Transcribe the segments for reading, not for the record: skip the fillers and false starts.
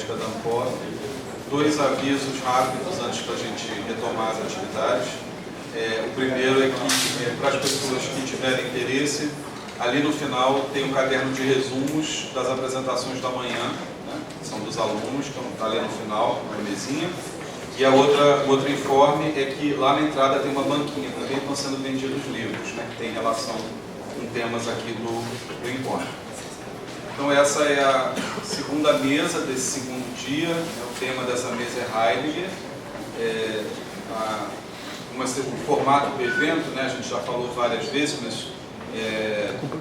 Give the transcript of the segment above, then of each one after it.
Estética da Ampor. Dois avisos rápidos antes da gente retomar as atividades. O primeiro é que, para as pessoas que tiverem interesse, ali no final tem um caderno de resumos das apresentações da manhã, né, que são dos alunos, que está ali no final, na mesinha. E o outro informe é que lá na entrada tem uma banquinha, também estão sendo vendidos livros, né, que tem relação com temas aqui do encontro. Então essa é a segunda mesa desse segundo dia, o tema dessa mesa é Heidegger. O formato do evento, né, a gente já falou várias vezes, mas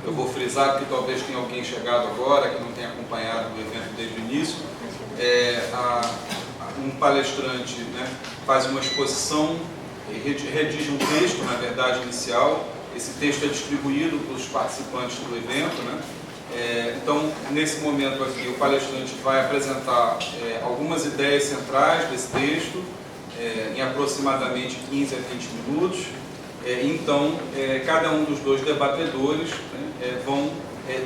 eu vou frisar que talvez tenha alguém chegado agora, que não tenha acompanhado o evento desde o início. Um palestrante, né, faz uma exposição, redige um texto, na verdade, inicial. Esse texto é distribuído para os participantes do evento, né? Então, nesse momento aqui, o palestrante vai apresentar algumas ideias centrais desse texto, em aproximadamente 15 a 20 minutos. Então, cada um dos dois debatedores, né, vão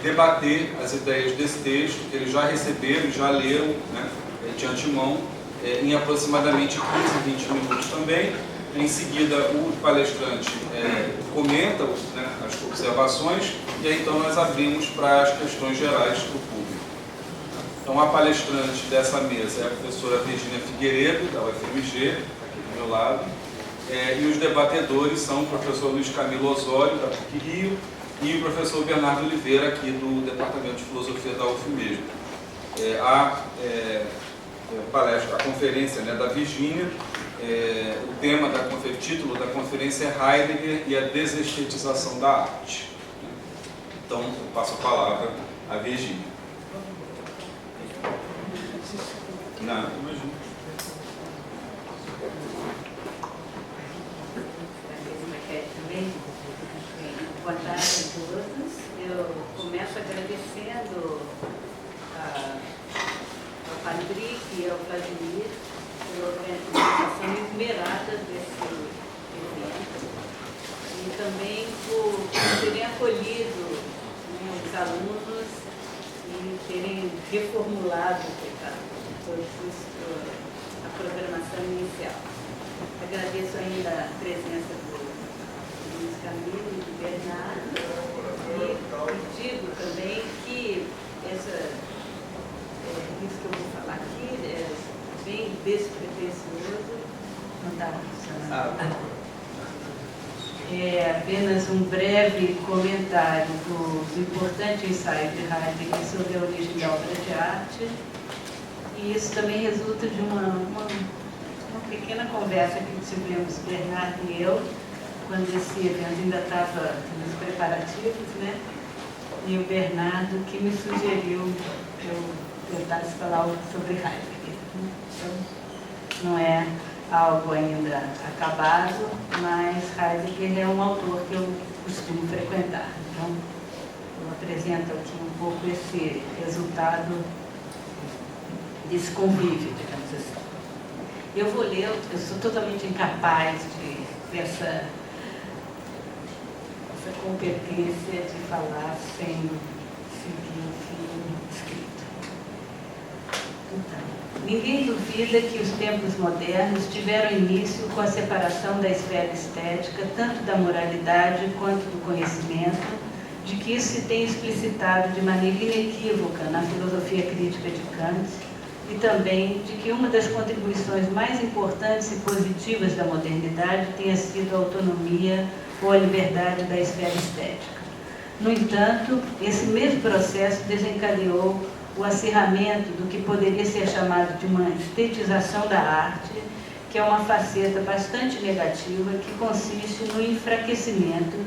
debater as ideias desse texto, que eles já receberam, já leram, né, de antemão, em aproximadamente 15 a 20 minutos também. Em seguida, o palestrante comenta, né, as observações, e aí então nós abrimos para as questões gerais do público. Então, a palestrante dessa mesa é a professora Virgínia Figueiredo, da UFMG, aqui do meu lado, e os debatedores são o professor Luiz Camilo Osório, da PUC-Rio, e o professor Bernardo Oliveira, aqui do Departamento de Filosofia da UFMG. A conferência, né, da Virgínia, o título da conferência é Heidegger e a desestetização da arte. Então, eu passo a palavra à Virgínia. Não, imagina. Boa tarde a todos. Eu começo agradecendo ao Patrick e ao Vladimir pela organização esmerada desse evento e também por terem acolhido, né, os alunos e terem reformulado a programação inicial. Agradeço ainda a presença do Luiz Camilo e do Bernardo e digo também que isso que eu vou falar aqui é bem despretensioso, não está funcionando. É apenas um breve comentário do importante ensaio de Heidegger sobre a origem da obra de arte, e isso também resulta de uma pequena conversa que tivemos Bernardo e eu, quando esse evento ainda estava nos preparativos, né? E o Bernardo que me sugeriu que eu tentasse falar algo sobre Heidegger. Então, não é algo ainda acabado, mas Heidegger é um autor que eu costumo frequentar. Então, eu apresento aqui um pouco esse resultado desse convívio, digamos assim. Eu vou ler, eu sou totalmente incapaz dessa competência de falar sem seguir o fio escrito. Então, ninguém duvida que os tempos modernos tiveram início com a separação da esfera estética, tanto da moralidade quanto do conhecimento, de que isso se tem explicitado de maneira inequívoca na filosofia crítica de Kant, e também de que uma das contribuições mais importantes e positivas da modernidade tenha sido a autonomia ou a liberdade da esfera estética. No entanto, esse mesmo processo desencadeou o acirramento do que poderia ser chamado de uma estetização da arte, que é uma faceta bastante negativa que consiste no enfraquecimento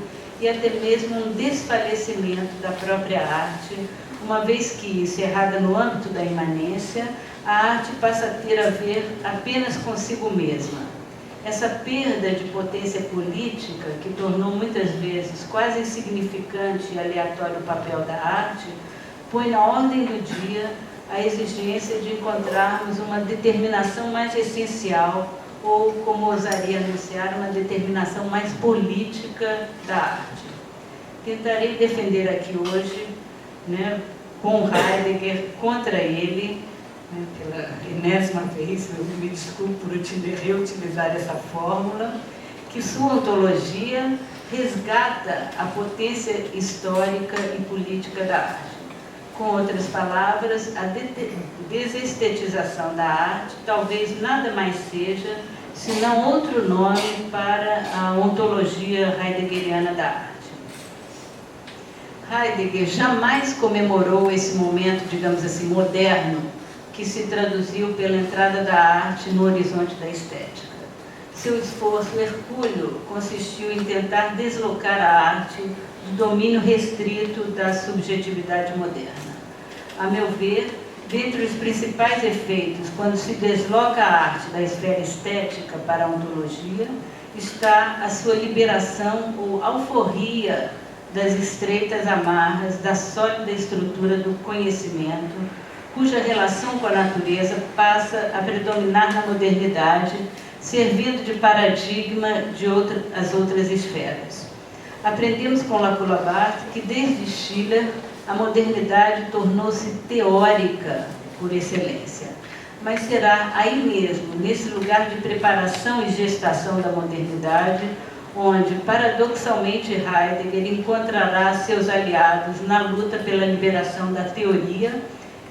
e até mesmo um desfalecimento da própria arte, uma vez que, encerrada no âmbito da imanência, a arte passa a ter a ver apenas consigo mesma. Essa perda de potência política, que tornou muitas vezes quase insignificante e aleatório o papel da arte, põe na ordem do dia a exigência de encontrarmos uma determinação mais essencial, ou, como ousaria anunciar, uma determinação mais política da arte. Tentarei defender aqui hoje, né, com Heidegger, contra ele, né, pela enésima vez, eu me desculpo por reutilizar essa fórmula, que sua ontologia resgata a potência histórica e política da arte. Com outras palavras, a desestetização da arte talvez nada mais seja senão outro nome para a ontologia heideggeriana da arte. Heidegger jamais comemorou esse momento, digamos assim, moderno, que se traduziu pela entrada da arte no horizonte da estética. Seu esforço hercúleo consistiu em tentar deslocar a arte do domínio restrito da subjetividade moderna. A meu ver, dentre os principais efeitos, quando se desloca a arte da esfera estética para a ontologia, está a sua liberação ou alforria das estreitas amarras da sólida estrutura do conhecimento, cuja relação com a natureza passa a predominar na modernidade, servindo de paradigma de as outras esferas. Aprendemos com Lacoue-Labarthe que desde Schiller a modernidade tornou-se teórica por excelência. Mas será aí mesmo, nesse lugar de preparação e gestação da modernidade, onde, paradoxalmente, Heidegger encontrará seus aliados na luta pela liberação da teoria,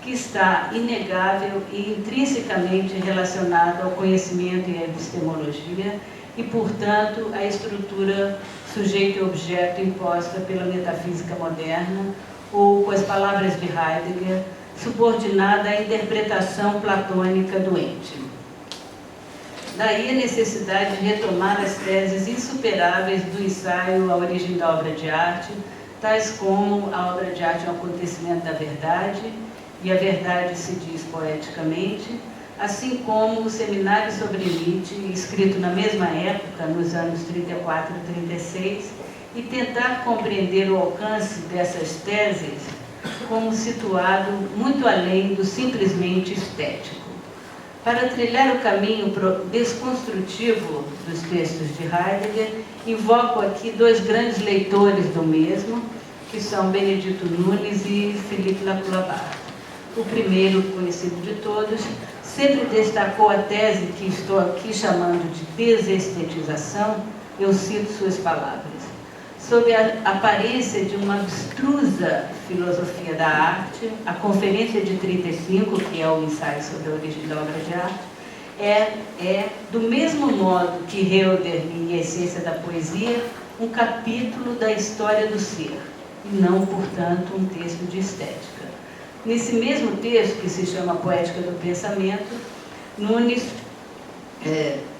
que está inegável e intrinsecamente relacionado ao conhecimento e à epistemologia e, portanto, à estrutura sujeito e objeto imposta pela metafísica moderna, ou, com as palavras de Heidegger, subordinada à interpretação platônica doente. Daí a necessidade de retomar as teses insuperáveis do ensaio A Origem da Obra de Arte, tais como a obra de arte é um acontecimento da verdade, e a verdade se diz poeticamente, assim como o Seminário sobre Nietzsche, escrito na mesma época, nos anos 34 e 36, e tentar compreender o alcance dessas teses como situado muito além do simplesmente estético. Para trilhar o caminho desconstrutivo dos textos de Heidegger, invoco aqui dois grandes leitores do mesmo, que são Benedito Nunes e Philippe Lacoue-Labarthe. O primeiro, conhecido de todos, sempre destacou a tese que estou aqui chamando de desestetização. Eu cito suas palavras. Sob a aparência de uma abstrusa filosofia da arte, a Conferência de 35, que é o ensaio sobre a origem da obra de arte, é do mesmo modo que Hölderlin e a essência da poesia, um capítulo da história do ser, e não, portanto, um texto de estética. Nesse mesmo texto, que se chama Poética do Pensamento, Nunes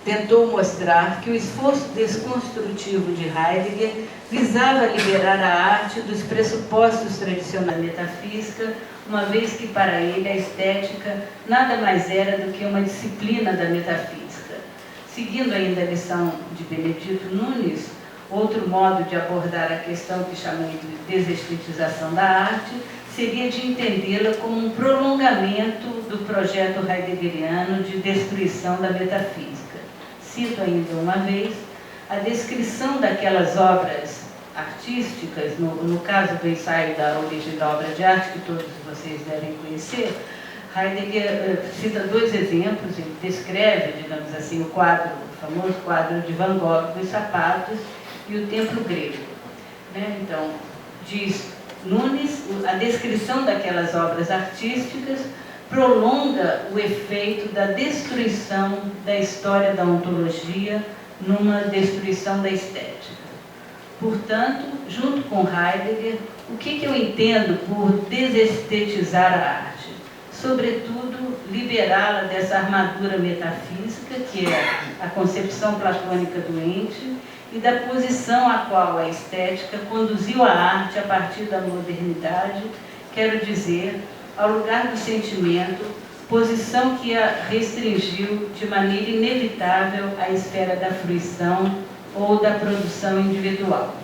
tentou mostrar que o esforço desconstrutivo de Heidegger visava liberar a arte dos pressupostos tradicionais da metafísica, uma vez que para ele a estética nada mais era do que uma disciplina da metafísica. Seguindo ainda a lição de Benedito Nunes, outro modo de abordar a questão que chamei de desestetização da arte seria de entendê-la como um prolongamento do projeto heideggeriano de destruição da metafísica. Cito ainda uma vez a descrição daquelas obras artísticas, no caso do ensaio da origem da obra de arte, que todos vocês devem conhecer. Heidegger cita dois exemplos, ele descreve, digamos assim, o famoso quadro de Van Gogh, Os Sapatos, e o Templo Grego. Então, diz Nunes, a descrição daquelas obras artísticas prolonga o efeito da destruição da história da ontologia numa destruição da estética. Portanto, junto com Heidegger, o que eu entendo por desestetizar a arte? Sobretudo, liberá-la dessa armadura metafísica, que é a concepção platônica doente, e da posição a qual a estética conduziu a arte a partir da modernidade, quero dizer, ao lugar do sentimento, posição que a restringiu de maneira inevitável à esfera da fruição ou da produção individual.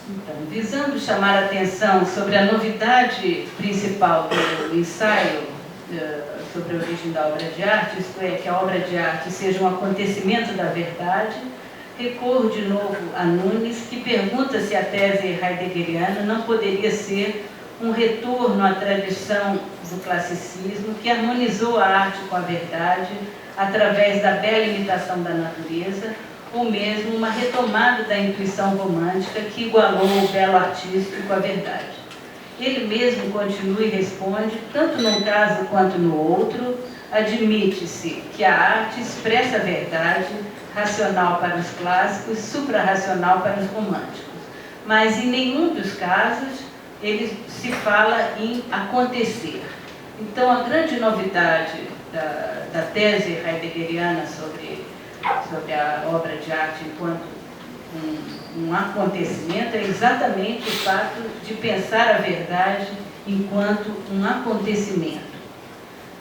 Então, visando chamar a atenção sobre a novidade principal do ensaio sobre a origem da obra de arte, isto é, que a obra de arte seja um acontecimento da verdade, recorro de novo a Nunes, que pergunta se a tese heideggeriana não poderia ser um retorno à tradição do classicismo que harmonizou a arte com a verdade através da bela imitação da natureza, ou mesmo uma retomada da intuição romântica que igualou o belo artístico com a verdade. Ele mesmo continua e responde, tanto num caso quanto no outro, admite-se que a arte expressa a verdade, racional para os clássicos, suprarracional para os românticos. Mas em nenhum dos casos ele se fala em acontecer. Então a grande novidade da tese heideggeriana sobre a obra de arte enquanto um acontecimento é exatamente o fato de pensar a verdade enquanto um acontecimento.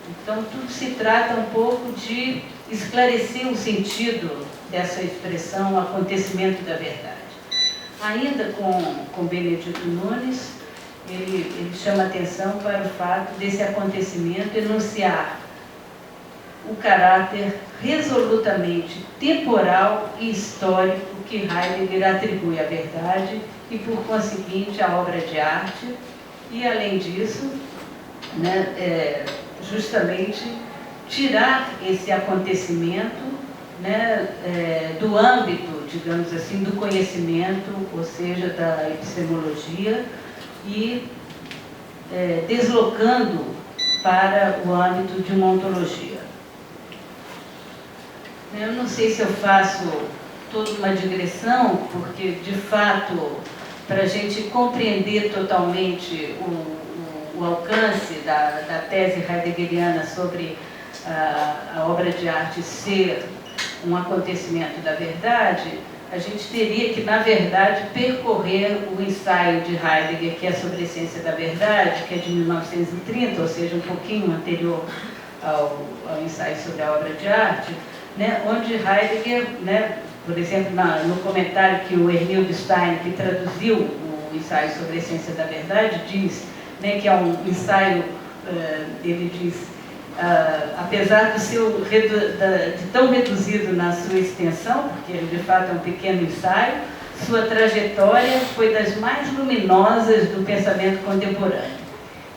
Então tudo se trata um pouco de esclarecer o sentido dessa expressão acontecimento da verdade. Ainda com Benedito Nunes, ele chama atenção para o fato desse acontecimento enunciar o caráter resolutamente temporal e histórico que Heidegger atribui à verdade e, por conseguinte, à obra de arte, e, além disso, né, justamente tirar esse acontecimento, né, do âmbito, digamos assim, do conhecimento, ou seja, da epistemologia, e deslocando para o âmbito de uma ontologia. Eu não sei se eu faço toda uma digressão, porque, de fato, para a gente compreender totalmente o alcance da tese heideggeriana sobre a obra de arte ser um acontecimento da verdade, a gente teria que, na verdade, percorrer o ensaio de Heidegger, que é sobre a essência da verdade, que é de 1930, ou seja, um pouquinho anterior ao ensaio sobre a obra de arte, né, onde Heidegger, né, por exemplo, no comentário que o Ernildo Stein, que traduziu o ensaio sobre a essência da verdade, diz, né, que é um ensaio, ele diz, apesar de tão reduzido na sua extensão, porque ele de fato é um pequeno ensaio, sua trajetória foi das mais luminosas do pensamento contemporâneo.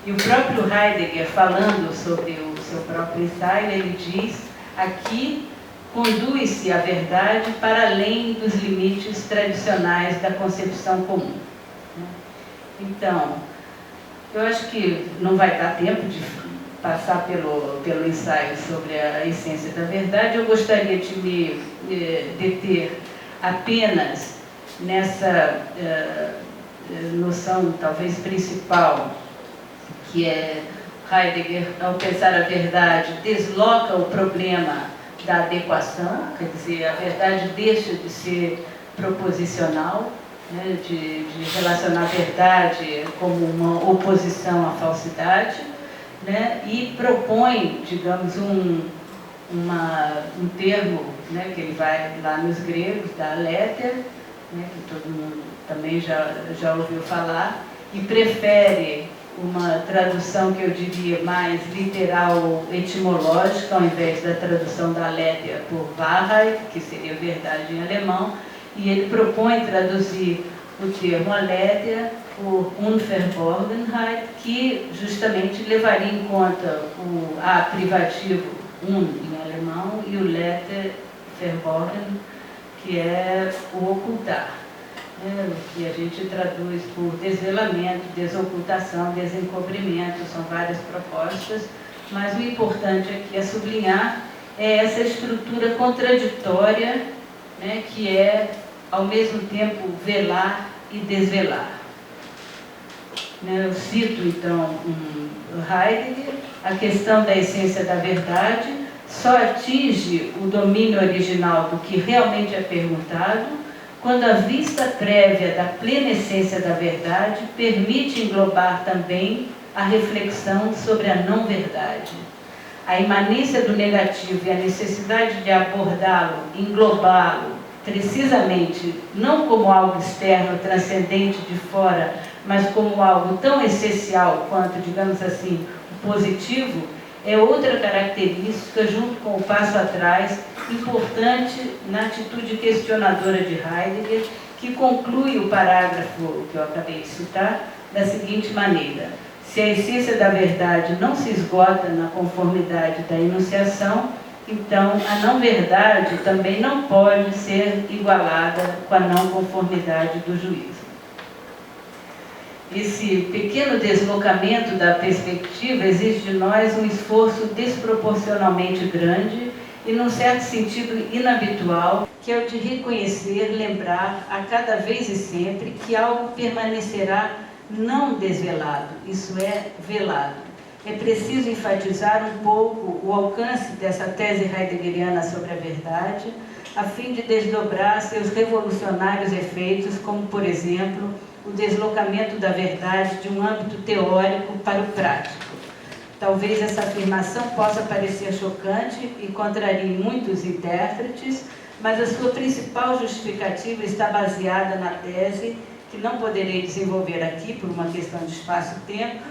E o próprio Heidegger, falando sobre o seu próprio ensaio, ele diz, aqui conduz-se a verdade para além dos limites tradicionais da concepção comum. Então, eu acho que não vai dar tempo de passar pelo ensaio sobre a essência da verdade. Eu gostaria de me deter apenas nessa noção, talvez principal, que é Heidegger, ao pensar a verdade, desloca o problema da adequação, quer dizer, a verdade deixa de ser proposicional, né, de relacionar a verdade como uma oposição à falsidade, né, e propõe, digamos, um termo, né, que ele vai lá nos gregos, da aletheia, né, que todo mundo também já ouviu falar, e prefere uma tradução que eu diria mais literal, etimológica, ao invés da tradução da aletheia por Wahrheit, que seria verdade em alemão, e ele propõe traduzir o termo aletheia por Unverborgenheit, que justamente levaria em conta o A privativo, em alemão, e o Lethe, verborgen, que é o ocultar. Que a gente traduz por desvelamento, desocultação, desencobrimento, são várias propostas, mas o importante aqui a sublinhar é essa estrutura contraditória, né, que é, ao mesmo tempo, velar e desvelar. Eu cito, então, Heidegger, a questão da essência da verdade só atinge o domínio original do que realmente é perguntado quando a vista prévia da plena essência da verdade permite englobar também a reflexão sobre a não-verdade. A imanência do negativo e a necessidade de abordá-lo, englobá-lo, precisamente não como algo externo, transcendente de fora, mas como algo tão essencial quanto, digamos assim, o positivo, é outra característica, junto com o passo atrás, importante na atitude questionadora de Heidegger, que conclui o parágrafo que eu acabei de citar da seguinte maneira: se a essência da verdade não se esgota na conformidade da enunciação, então a não-verdade também não pode ser igualada com a não conformidade do juízo. Esse pequeno deslocamento da perspectiva exige de nós um esforço desproporcionalmente grande e, num certo sentido, inabitual, que é o de reconhecer, lembrar a cada vez e sempre que algo permanecerá não desvelado, isso é, velado. É preciso enfatizar um pouco o alcance dessa tese heideggeriana sobre a verdade, a fim de desdobrar seus revolucionários efeitos, como, por exemplo, o deslocamento da verdade de um âmbito teórico para o prático. Talvez essa afirmação possa parecer chocante e contrarie muitos intérpretes, mas a sua principal justificativa está baseada na tese, que não poderei desenvolver aqui por uma questão de espaço e tempo,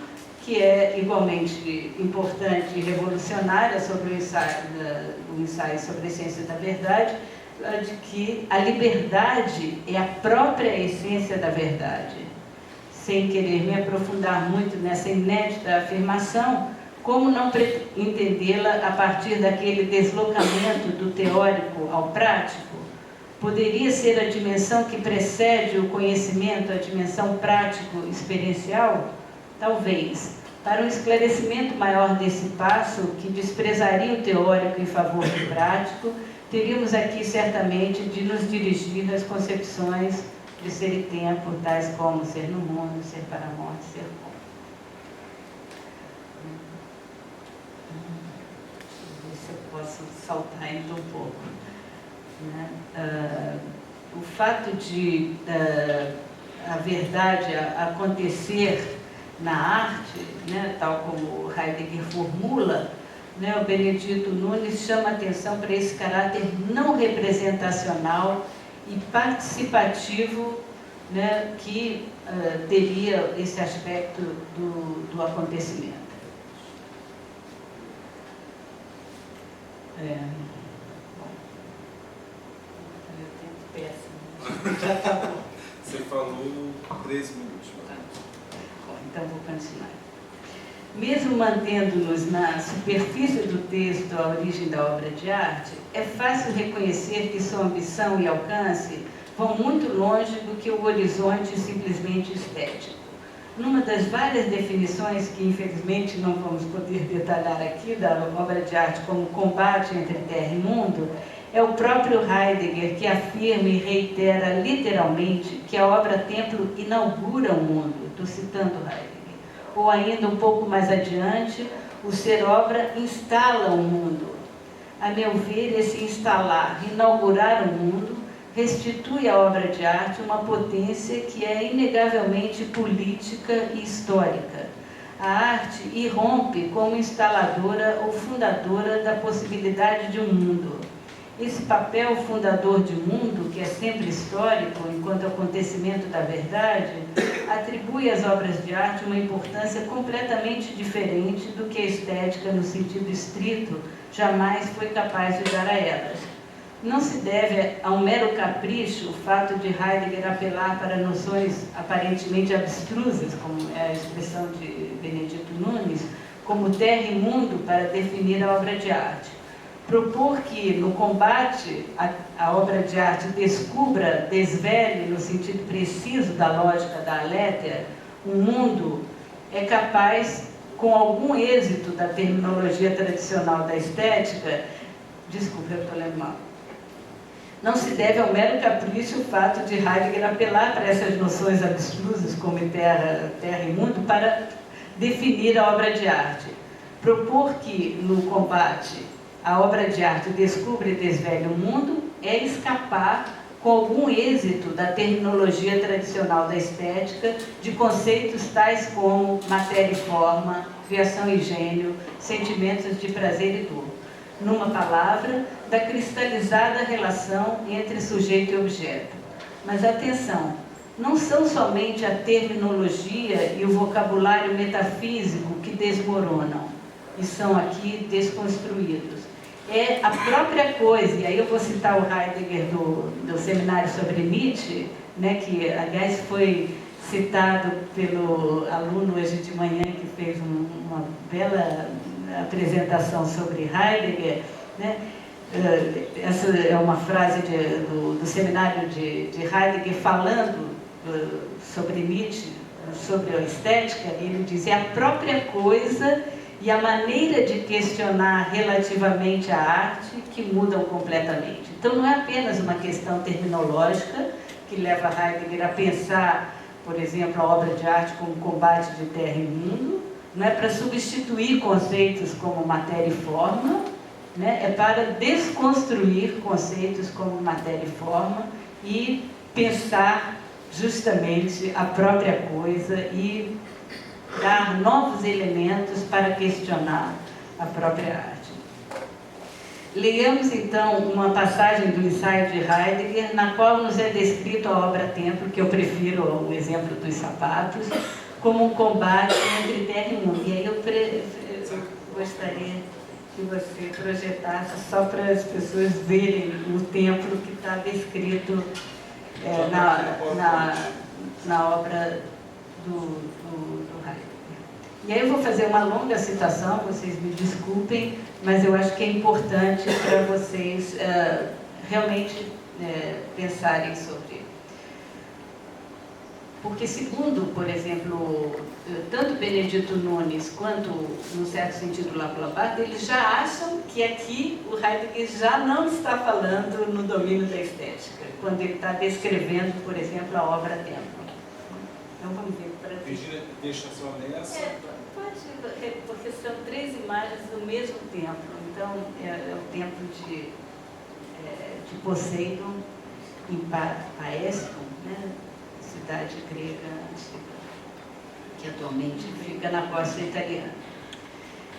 que é igualmente importante e revolucionária sobre o ensaio sobre a essência da verdade, de que a liberdade é a própria essência da verdade. Sem querer me aprofundar muito nessa inédita afirmação, como não entendê-la a partir daquele deslocamento do teórico ao prático? Poderia ser a dimensão que precede o conhecimento, a dimensão prático-experiencial? Talvez. Para um esclarecimento maior desse passo, que desprezaria o teórico em favor do prático, teríamos aqui certamente de nos dirigir às concepções de ser e tempo, tais como ser no mundo, ser para a morte, ser como. Ver se eu posso saltar ainda um pouco. Né? O fato de a verdade acontecer na arte, né, tal como Heidegger formula, né, o Benedito Nunes chama atenção para esse caráter não representacional e participativo, né, que teria esse aspecto do acontecimento. Bom, eu tenho péssimo. Já acabou. Você falou 13 minutos. Então vou continuar. Mesmo mantendo-nos na superfície do texto A Origem da Obra de Arte, é fácil reconhecer que sua ambição e alcance vão muito longe do que o horizonte simplesmente estético. Numa das várias definições que infelizmente não vamos poder detalhar aqui da obra de arte como combate entre terra e mundo, é o próprio Heidegger que afirma e reitera literalmente que a obra-templo inaugura o mundo. Estou citando Heidegger. Ou ainda um pouco mais adiante, o ser-obra instala o mundo. A meu ver, esse instalar, inaugurar o mundo, restitui à obra de arte uma potência que é inegavelmente política e histórica. A arte irrompe como instaladora ou fundadora da possibilidade de um mundo. Esse papel fundador de mundo, que é sempre histórico, enquanto acontecimento da verdade, atribui às obras de arte uma importância completamente diferente do que a estética, no sentido estrito, jamais foi capaz de dar a elas. Não se deve a um mero capricho o fato de Heidegger apelar para noções aparentemente abstrusas, como é a expressão de Benedito Nunes, como terra e mundo para definir a obra de arte. Propor que, no combate, a obra de arte descubra, desvele, no sentido preciso da lógica da aléthea, um mundo, é capaz, com algum êxito da terminologia tradicional da estética, desculpa, eu estou lendo mal. Não se deve ao mero capricho o fato de Heidegger apelar para essas noções abstrusas, como terra e mundo, para definir a obra de arte. Propor que, no combate, a obra de arte descubra e desvele o mundo é escapar, com algum êxito, da terminologia tradicional da estética, de conceitos tais como matéria e forma, criação e gênio, sentimentos de prazer e dor. Numa palavra, da cristalizada relação entre sujeito e objeto. Mas atenção, não são somente a terminologia e o vocabulário metafísico que desmoronam e são aqui desconstruídos. é a própria coisa. E aí eu vou citar o Heidegger do seminário sobre Nietzsche, né, que aliás foi citado pelo aluno hoje de manhã, que fez uma bela apresentação sobre Heidegger, né? Essa é uma frase do seminário de Heidegger falando sobre Nietzsche, sobre a estética. Ele diz: é a própria coisa e a maneira de questionar relativamente à arte que mudam completamente. Então não é apenas uma questão terminológica que leva Heidegger a pensar, por exemplo, a obra de arte como combate de terra e mundo, não é para substituir conceitos como matéria e forma, né? É para desconstruir conceitos como matéria e forma e pensar justamente a própria coisa e dar novos elementos para questionar a própria arte. Leamos então uma passagem do ensaio de Heidegger, na qual nos é descrito a obra Templo, que eu prefiro o exemplo dos sapatos, como um combate entre terra e mundo. E aí eu gostaria que você projetasse só para as pessoas verem o templo que está descrito na obra do Heidegger. E aí eu vou fazer uma longa citação, vocês me desculpem, mas eu acho que é importante para vocês realmente pensarem sobre. Porque segundo, por exemplo, tanto Benedito Nunes quanto, no certo sentido, Laplace, eles já acham que aqui o Heidegger já não está falando no domínio da estética, quando ele está descrevendo, por exemplo, a obra Templo. Então vamos ver para Virginia, deixa só nessa. Pode, porque são 3 imagens do mesmo templo. Então é o templo de Poseidon em Paestum, né? Cidade grega antiga, que atualmente fica na costa italiana.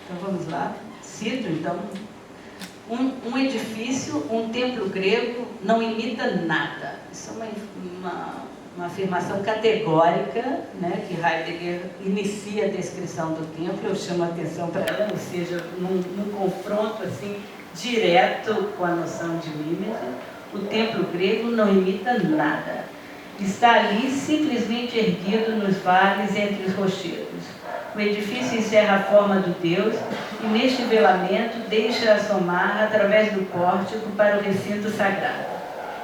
Então vamos lá. Cito então: um edifício, um templo grego não imita nada. Isso é uma afirmação categórica, né, que Heidegger inicia a descrição do templo. Eu chamo a atenção para ela, ou seja, num confronto assim direto com a noção de mímesis. O templo grego não imita nada. Está ali simplesmente erguido nos vales entre os rochedos. O edifício encerra a forma do Deus e neste velamento deixa assomar através do pórtico para o recinto sagrado.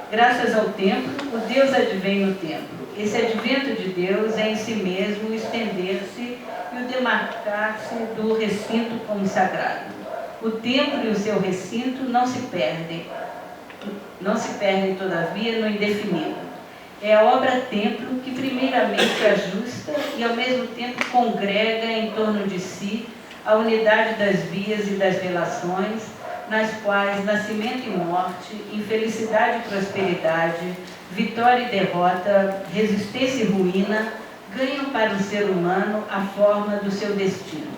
Graças ao templo, o Deus advém no templo. Esse advento de Deus é em si mesmo o estender-se e o demarcar-se do recinto como sagrado. O templo e o seu recinto não se perdem todavia no indefinido. É a obra templo que primeiramente ajusta e ao mesmo tempo congrega em torno de si a unidade das vias e das relações, nas quais nascimento e morte, infelicidade e prosperidade, vitória e derrota, resistência e ruína, ganham para o ser humano a forma do seu destino.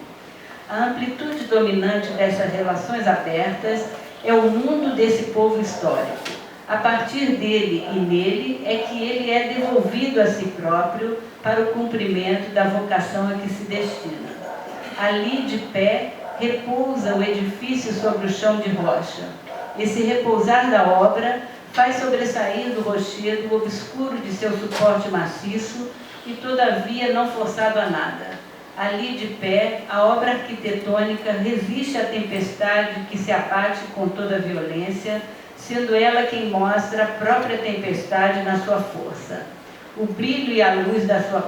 A amplitude dominante dessas relações abertas é o mundo desse povo histórico. A partir dele e nele é que ele é devolvido a si próprio para o cumprimento da vocação a que se destina. Ali, de pé, repousa o edifício sobre o chão de rocha. Esse repousar da obra faz sobressair do rochedo o obscuro de seu suporte maciço e, todavia, não forçado a nada. Ali, de pé, a obra arquitetônica resiste à tempestade que se abate com toda a violência, sendo ela quem mostra a própria tempestade na sua força. O brilho e a luz da sua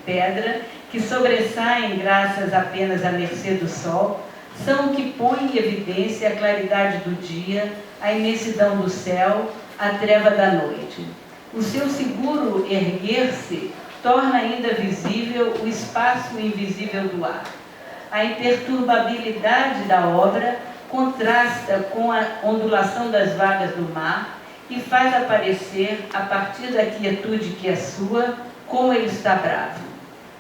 pedra, que sobressaem graças apenas à mercê do sol, são o que põe em evidência a claridade do dia, a imensidão do céu, a treva da noite. O seu seguro erguer-se torna ainda visível o espaço invisível do ar. A imperturbabilidade da obra contrasta com a ondulação das vagas do mar e faz aparecer, a partir da quietude que é sua, como ele está bravo.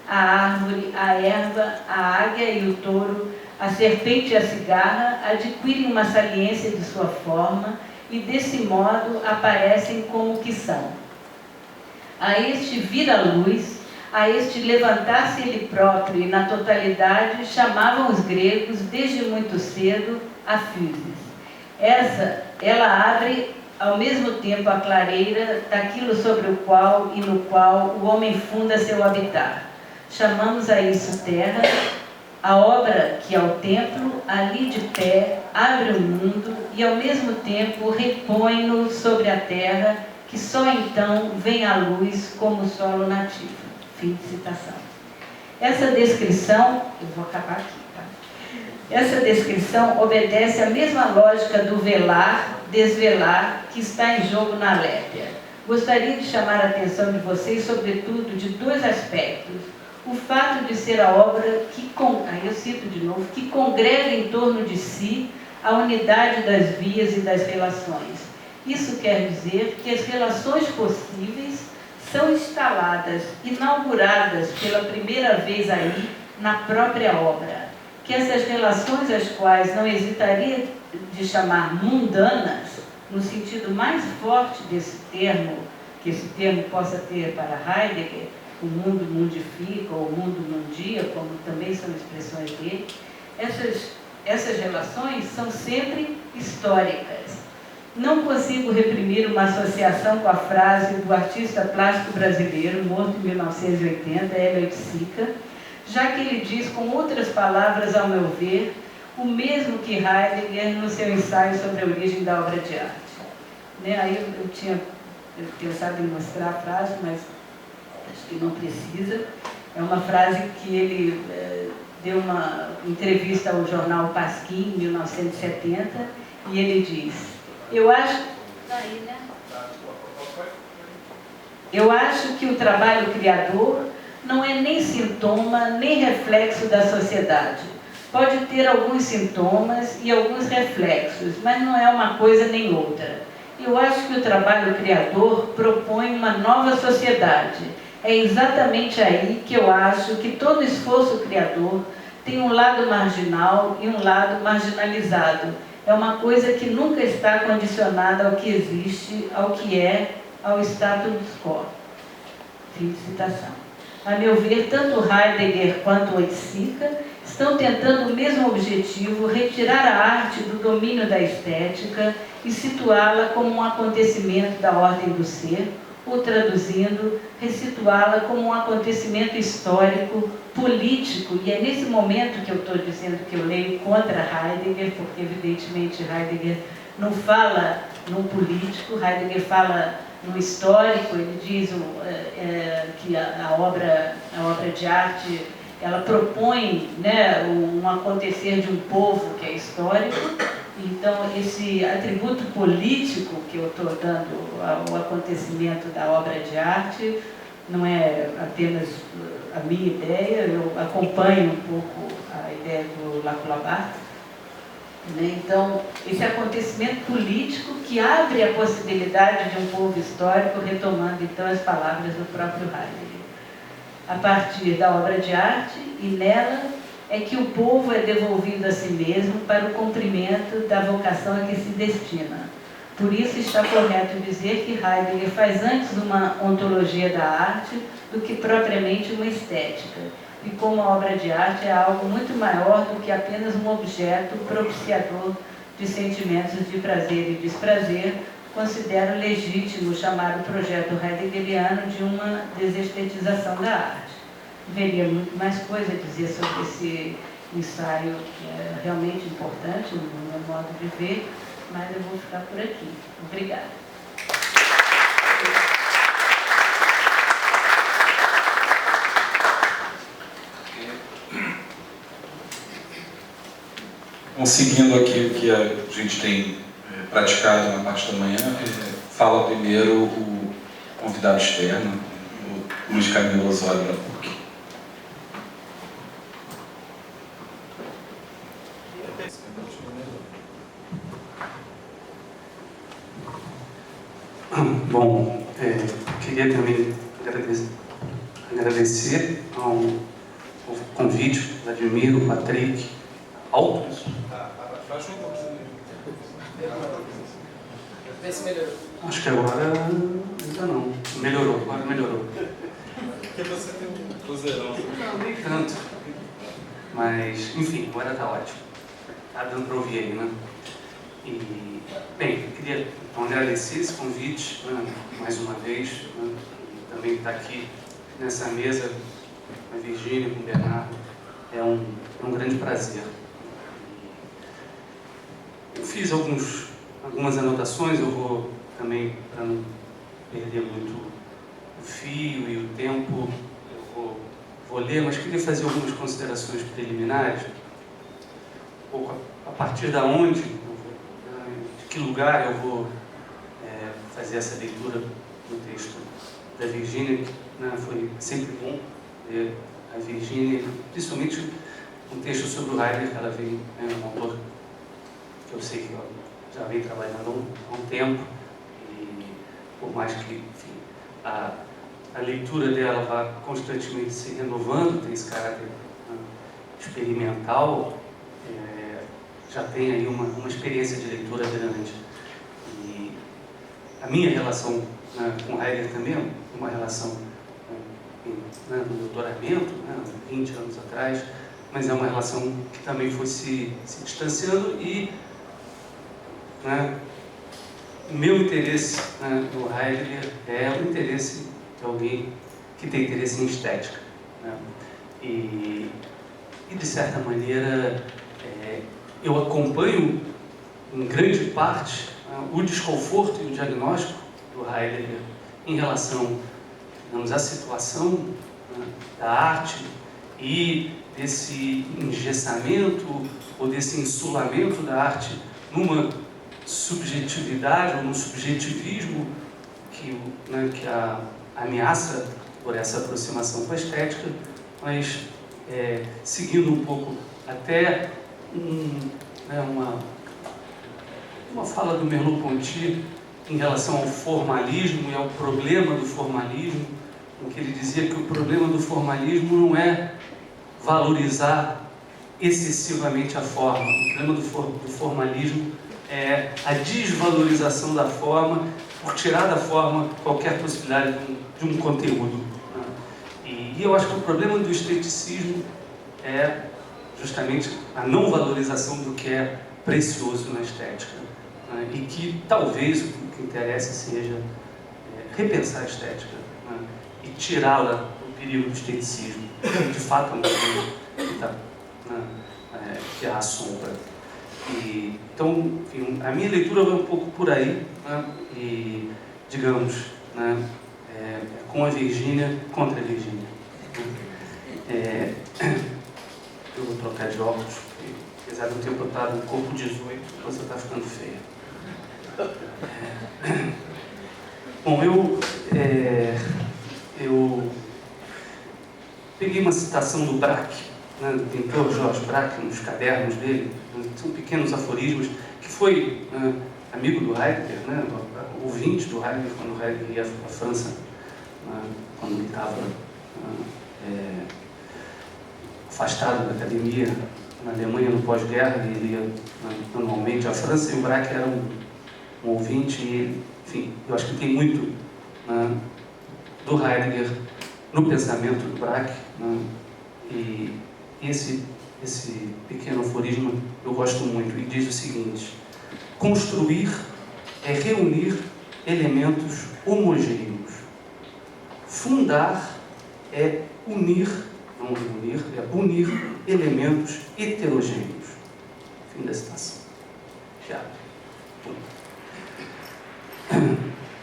A árvore, a erva, a águia e o touro, a serpente e a cigarra adquirem uma saliência de sua forma e, desse modo, aparecem como o que são. A este vir à luz, a este levantar-se ele próprio e na totalidade, chamavam os gregos, desde muito cedo, a physis. Ela abre ao mesmo tempo a clareira daquilo sobre o qual e no qual o homem funda seu habitar. Chamamos a isso terra. A obra que é o templo, ali de pé, abre o mundo e ao mesmo tempo repõe-no sobre a terra, que só então vem à luz como solo nativo. Fim de citação. Essa descrição, eu vou acabar aqui, tá? Essa descrição obedece à mesma lógica do velar, desvelar, que está em jogo na Lépia. Gostaria de chamar a atenção de vocês, sobretudo, de dois aspectos. O fato de ser a obra que, aí eu cito de novo, que congrega em torno de si a unidade das vias e das relações. Isso quer dizer que as relações possíveis são instaladas, inauguradas pela primeira vez aí na própria obra. Que essas relações, as quais não hesitaria de chamar mundanas, no sentido mais forte desse termo, que esse termo possa ter para Heidegger, o mundo mundifica, ou o mundo mundia, como também são expressões dele, essas relações são sempre históricas. Não consigo reprimir uma associação com a frase do artista plástico brasileiro, morto em 1980, Hélio Oiticica, já que ele diz, com outras palavras, ao meu ver, o mesmo que Heidegger no seu ensaio sobre a origem da obra de arte. Né? Aí eu tinha pensado em mostrar a frase, mas acho que não precisa. É uma frase que ele deu uma entrevista ao jornal Pasquim, em 1970, e ele diz: eu acho que o trabalho criador não é nem sintoma, nem reflexo da sociedade. Pode ter alguns sintomas e alguns reflexos, mas não é uma coisa nem outra. Eu acho que o trabalho criador propõe uma nova sociedade. É exatamente aí que eu acho que todo esforço criador tem um lado marginal e um lado marginalizado. É uma coisa que nunca está condicionada ao que existe, ao que é, ao status quo. Fim de citação. A meu ver, tanto Heidegger quanto Oiticica estão tentando o mesmo objetivo, retirar a arte do domínio da estética e situá-la como um acontecimento da ordem do ser, ou traduzindo, ressituá-la como um acontecimento histórico, político, e é nesse momento que eu estou dizendo que eu leio contra Heidegger, porque evidentemente Heidegger não fala no político, Heidegger fala no histórico. Ele diz que a obra de arte, ela propõe, né, um acontecer de um povo que é histórico. Então, esse atributo político que eu estou dando ao acontecimento da obra de arte não é apenas a minha ideia, eu acompanho um pouco a ideia do Lacan. Né? Então, esse acontecimento político que abre a possibilidade de um povo histórico, retomando então as palavras do próprio Heidegger. A partir da obra de arte, e nela é que o povo é devolvido a si mesmo para o cumprimento da vocação a que se destina. Por isso está correto dizer que Heidegger faz antes uma ontologia da arte do que propriamente uma estética, e como a obra de arte é algo muito maior do que apenas um objeto propiciador de sentimentos de prazer e desprazer, considero legítimo chamar o projeto heideggeriano de uma desestetização da arte. Haveria muito mais coisa a dizer sobre esse ensaio, que é realmente importante no meu modo de ver, mas eu vou ficar por aqui. Obrigada. Bom, seguindo aqui o que a gente tem praticado na parte da manhã, fala primeiro o convidado externo, o Luiz Camilo Osório da PUC. Bom, queria também agradecer ao convite, Vladimir, o Patrick, outros. Vê se melhorou. Acho que agora ainda não. Melhorou, agora melhorou. Porque você tem um vozeirão. Não, nem tanto. Mas, enfim, agora está ótimo. Está dando para ouvir aí, né? E, bem, eu queria então agradecer esse convite, né, mais uma vez, né, e também estar aqui nessa mesa com a Virgínia, com o Bernardo, é um grande prazer. Eu fiz algumas anotações, eu vou também, para não perder muito o fio e o tempo, eu vou ler, mas queria fazer algumas considerações preliminares, um pouco a partir da onde, de que lugar eu vou fazer essa leitura do texto da Virgínia, né, foi sempre bom ler a Virgínia, principalmente um texto sobre o Heidegger, que ela veio, um autor que eu sei que ela já vem trabalhando há um tempo, e por mais que, enfim, a leitura dela vá constantemente se renovando, tem esse caráter experimental, já tem aí uma experiência de leitura grande. E a minha relação, né, com Heidegger também é uma relação do doutoramento, 20 anos atrás, mas é uma relação que também foi se distanciando e, né, o meu interesse, né, no Heidegger é o interesse de alguém que tem interesse em estética, né? E de certa maneira eu acompanho em grande parte o desconforto e o diagnóstico do Heidegger em relação, digamos, à situação, né, da arte e desse engessamento ou desse insulamento da arte numa subjetividade ou num subjetivismo que a ameaça por essa aproximação com a estética, mas seguindo um pouco até uma fala do Merleau-Ponty em relação ao formalismo e ao problema do formalismo, em que ele dizia que o problema do formalismo não é valorizar excessivamente a forma, o problema do formalismo é a desvalorização da forma por tirar da forma qualquer possibilidade de um conteúdo. E eu acho que o problema do esteticismo é justamente a não valorização do que é precioso na estética, né? E que talvez o que interessa seja repensar a estética, né? E tirá-la do perigo do esteticismo, que de fato é um perigo que a assombra. Então, enfim, a minha leitura vai um pouco por aí, né? E, digamos, né, com a Virgínia, contra a Virgínia. Eu vou trocar de óculos, porque, apesar de eu ter botado um corpo 18, você está ficando feia. Bom, eu peguei uma citação do Braque, né, do pintor Georges Braque, nos cadernos dele, são pequenos aforismos, que foi amigo do Heidegger, né, ouvinte do Heidegger, quando o Heidegger ia à França, quando ele estava afastado da academia na Alemanha no pós-guerra, ele ia anualmente à França, e o Braque era um ouvinte, e, enfim, eu acho que tem muito do Heidegger no pensamento do Braque, e esse pequeno aforismo eu gosto muito, e diz o seguinte: construir é reunir elementos homogêneos, fundar é unir, não reunir, é unir elementos heterogêneos. Fim da citação.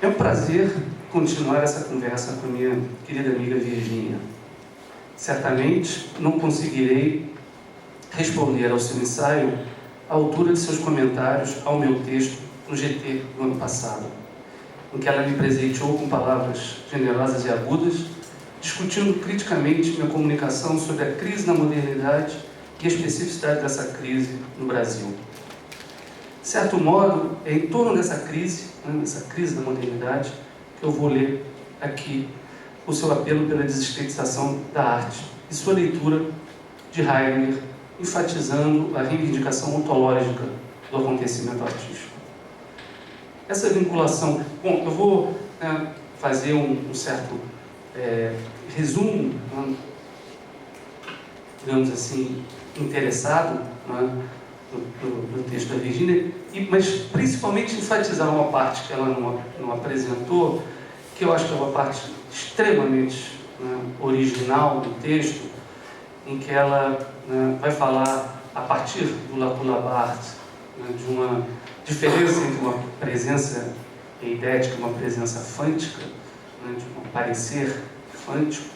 É um prazer continuar essa conversa com a minha querida amiga Virgínia. Certamente não conseguirei responder ao seu ensaio à altura de seus comentários ao meu texto no GT do ano passado, em que ela me presenteou com palavras generosas e agudas, discutindo criticamente minha comunicação sobre a crise na modernidade e a especificidade dessa crise no Brasil. De certo modo, é em torno dessa crise, dessa crise da modernidade, que eu vou ler aqui o seu apelo pela desestetização da arte e sua leitura de Heidegger, enfatizando a reivindicação ontológica do acontecimento artístico. Essa vinculação... Bom, eu vou fazer um certo resumo, digamos assim, interessado, do texto da Virginia, mas principalmente enfatizar uma parte que ela não apresentou, que eu acho que é uma parte extremamente, né, original do texto, em que ela, né, vai falar, a partir do Lacoue-Labarthe, né, de uma diferença entre uma presença eidética e uma presença fântica, né, de um parecer fântico,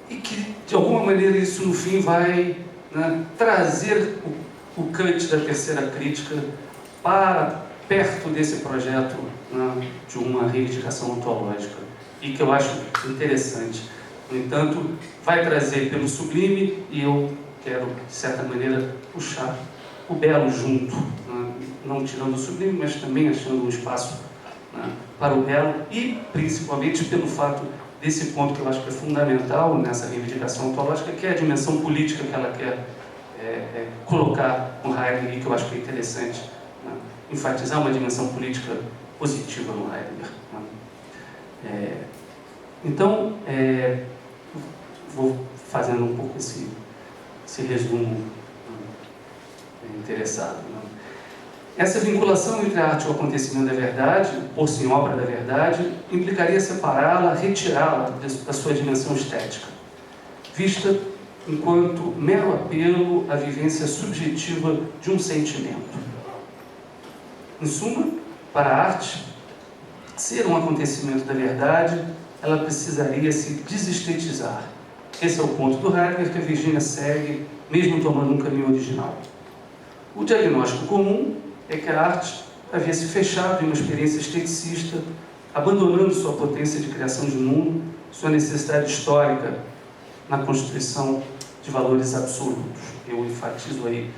e que, de alguma maneira, isso no fim vai, né, trazer o Kant da terceira crítica para perto desse projeto, né, de uma reivindicação ontológica, e que eu acho interessante. No entanto, vai trazer pelo sublime, e eu quero, de certa maneira, puxar o belo junto, né, não tirando o sublime, mas também achando um espaço, né, para o belo, e principalmente pelo fato desse ponto que eu acho que é fundamental nessa reivindicação ontológica, que é a dimensão política que ela quer colocar no Heidegger, e que eu acho que é interessante, né, enfatizar uma dimensão política positiva no Heidegger. Né. Então, vou fazendo um pouco esse resumo, interessado. Né. Essa vinculação entre a arte e o acontecimento da verdade, por-se em obra da verdade, implicaria separá-la, retirá-la da sua dimensão estética, vista enquanto mero apelo à vivência subjetiva de um sentimento. Em suma, para a arte ser um acontecimento da verdade, ela precisaria se desestetizar. Esse é o ponto do Heidegger que a Virginia segue, mesmo tomando um caminho original. O diagnóstico comum é que a arte havia se fechado em uma experiência esteticista, abandonando sua potência de criação de mundo, sua necessidade histórica na constituição de valores absolutos. Eu enfatizo aí,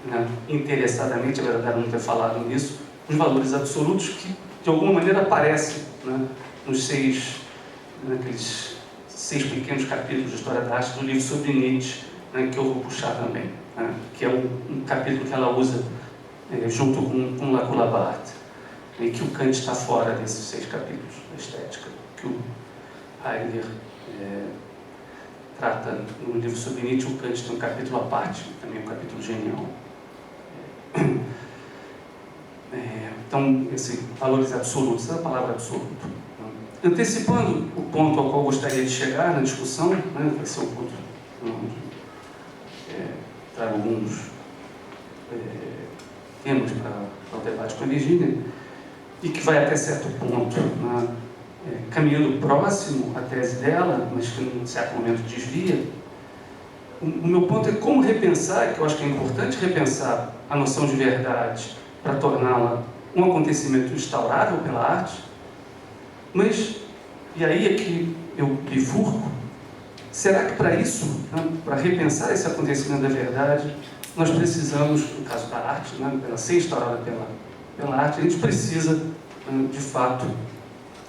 né, interessadamente, é verdade não ter falado nisso, os valores absolutos que, de alguma maneira, aparecem, né, naqueles 6 pequenos capítulos de História da Arte do livro sobre Nietzsche, né, que eu vou puxar também, né, que é um capítulo que ela usa junto com Lacoue-Labarthe, e que o Kant está fora desses 6 capítulos da estética, que o Heidegger trata no livro sobre Nietzsche. O Kant tem um capítulo à parte, também um capítulo genial. Então, esses valores absolutos, essa é a palavra absoluto. Antecipando o ponto ao qual eu gostaria de chegar na discussão, né, vai ser o ponto onde trago alguns temas para o debate com a Virginia, e que vai até certo ponto, né, caminhando próximo à tese dela, mas que em certo momento desvia. O meu ponto é como repensar, que eu acho que é importante repensar a noção de verdade para torná-la um acontecimento instaurável pela arte, mas, e aí é que eu bifurco, será que para isso, né, para repensar esse acontecimento da verdade, nós precisamos, no caso da arte, né, ela ser instaurada pela arte, a gente precisa, de fato,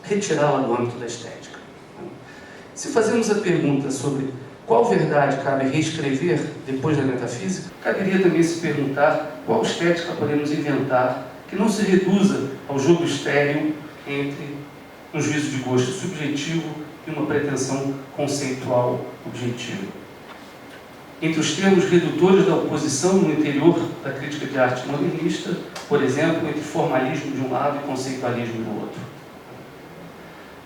retirá-la do âmbito da estética. Se fazemos a pergunta sobre qual verdade cabe reescrever depois da metafísica, caberia também se perguntar qual estética podemos inventar que não se reduza ao jogo estéril entre um juízo de gosto subjetivo e uma pretensão conceitual objetiva. Entre os termos redutores da oposição no interior da crítica de arte modernista, por exemplo, entre formalismo de um lado e conceitualismo do outro.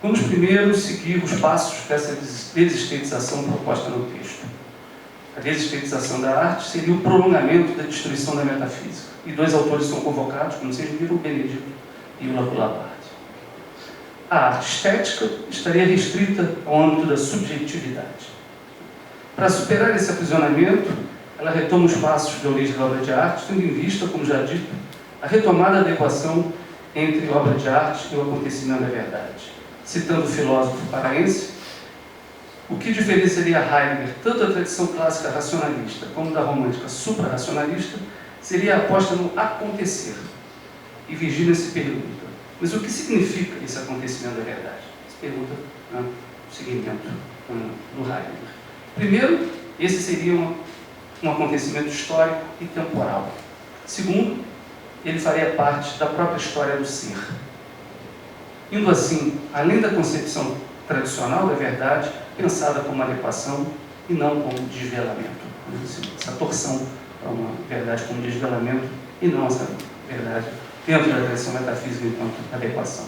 Vamos primeiro seguir os passos dessa desestetização proposta no texto. A desestetização da arte seria o prolongamento da destruição da metafísica. E 2 autores são convocados, como vocês viram, o Benedito e o Lacoue-Labarthe. A arte estética estaria restrita ao âmbito da subjetividade. Para superar esse aprisionamento, ela retoma os passos de origem da obra de arte, tendo em vista, como já dito, a retomada da equação entre obra de arte e o acontecimento da verdade. Citando o filósofo paraense, o que diferenciaria Heidegger tanto da tradição clássica racionalista como da romântica suprarracionalista seria a aposta no acontecer. E Virginia se pergunta, mas o que significa esse acontecimento da verdade? Se pergunta, né, o seguimento do Heidegger. Primeiro, esse seria um acontecimento histórico e temporal. Segundo, ele faria parte da própria história do ser. Indo assim, além da concepção tradicional da verdade, pensada como adequação e não como desvelamento. Essa torção para uma verdade como desvelamento e não essa verdade dentro da tradição metafísica enquanto adequação.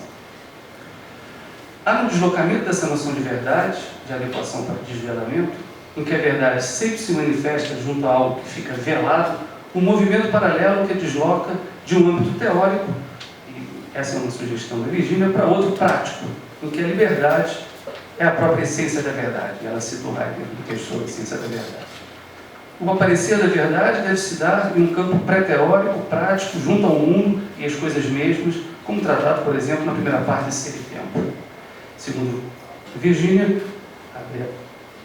Há no deslocamento dessa noção de verdade, de adequação para desvelamento, em que a verdade sempre se manifesta junto a algo que fica velado, um movimento paralelo que a desloca de um âmbito teórico, e essa é uma sugestão da Virginia, para outro prático, em que a liberdade é a própria essência da verdade. E ela cita o Heidegger no texto sobre a essência da verdade. O aparecer da verdade deve se dar em um campo pré-teórico, prático, junto ao mundo e às coisas mesmas, como tratado, por exemplo, na primeira parte de Ser e Tempo. Segundo Virginia,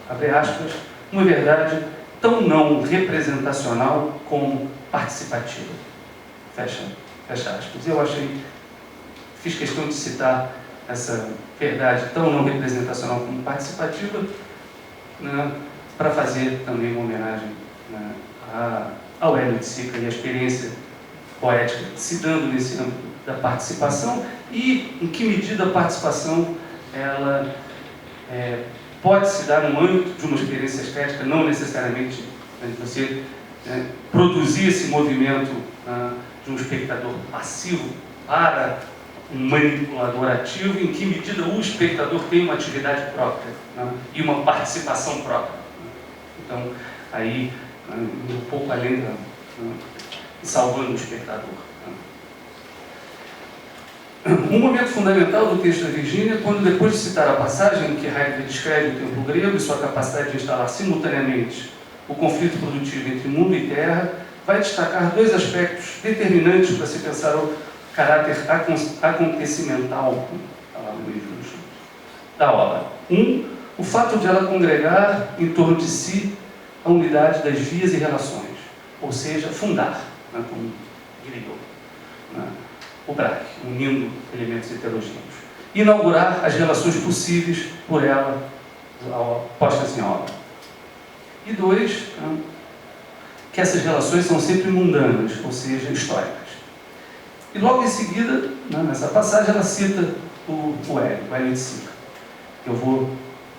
abre aspas, uma verdade tão não representacional como participativa. Fecha aspas. Eu fiz questão de citar essa verdade tão não representacional como participativa, né, para fazer também uma homenagem, né, ao Hélio de Sica e à experiência poética se dando nesse âmbito da participação e em que medida a participação ela pode se dar no âmbito de uma experiência estética, não necessariamente, né, você produzir esse movimento de um espectador passivo para um manipulador ativo, em que medida o espectador tem uma atividade própria, né, e uma participação própria. Então, aí, um pouco além salvando o espectador. Um momento fundamental do texto da Virginia, quando depois de citar a passagem em que Heidegger descreve o tempo grego e sua capacidade de instalar simultaneamente o conflito produtivo entre mundo e terra, vai destacar dois aspectos determinantes para se pensar o caráter acontecimental da obra. O fato de ela congregar em torno de si a unidade das vias e relações, ou seja, fundar, né, como Griegel, né, o Braque, unindo elementos heterogêneos. Inaugurar as relações possíveis por ela postas em obra. E dois, né, que essas relações são sempre mundanas, ou seja, históricas. E logo em seguida, né, nessa passagem, ela cita o Hélio de Sica. Eu vou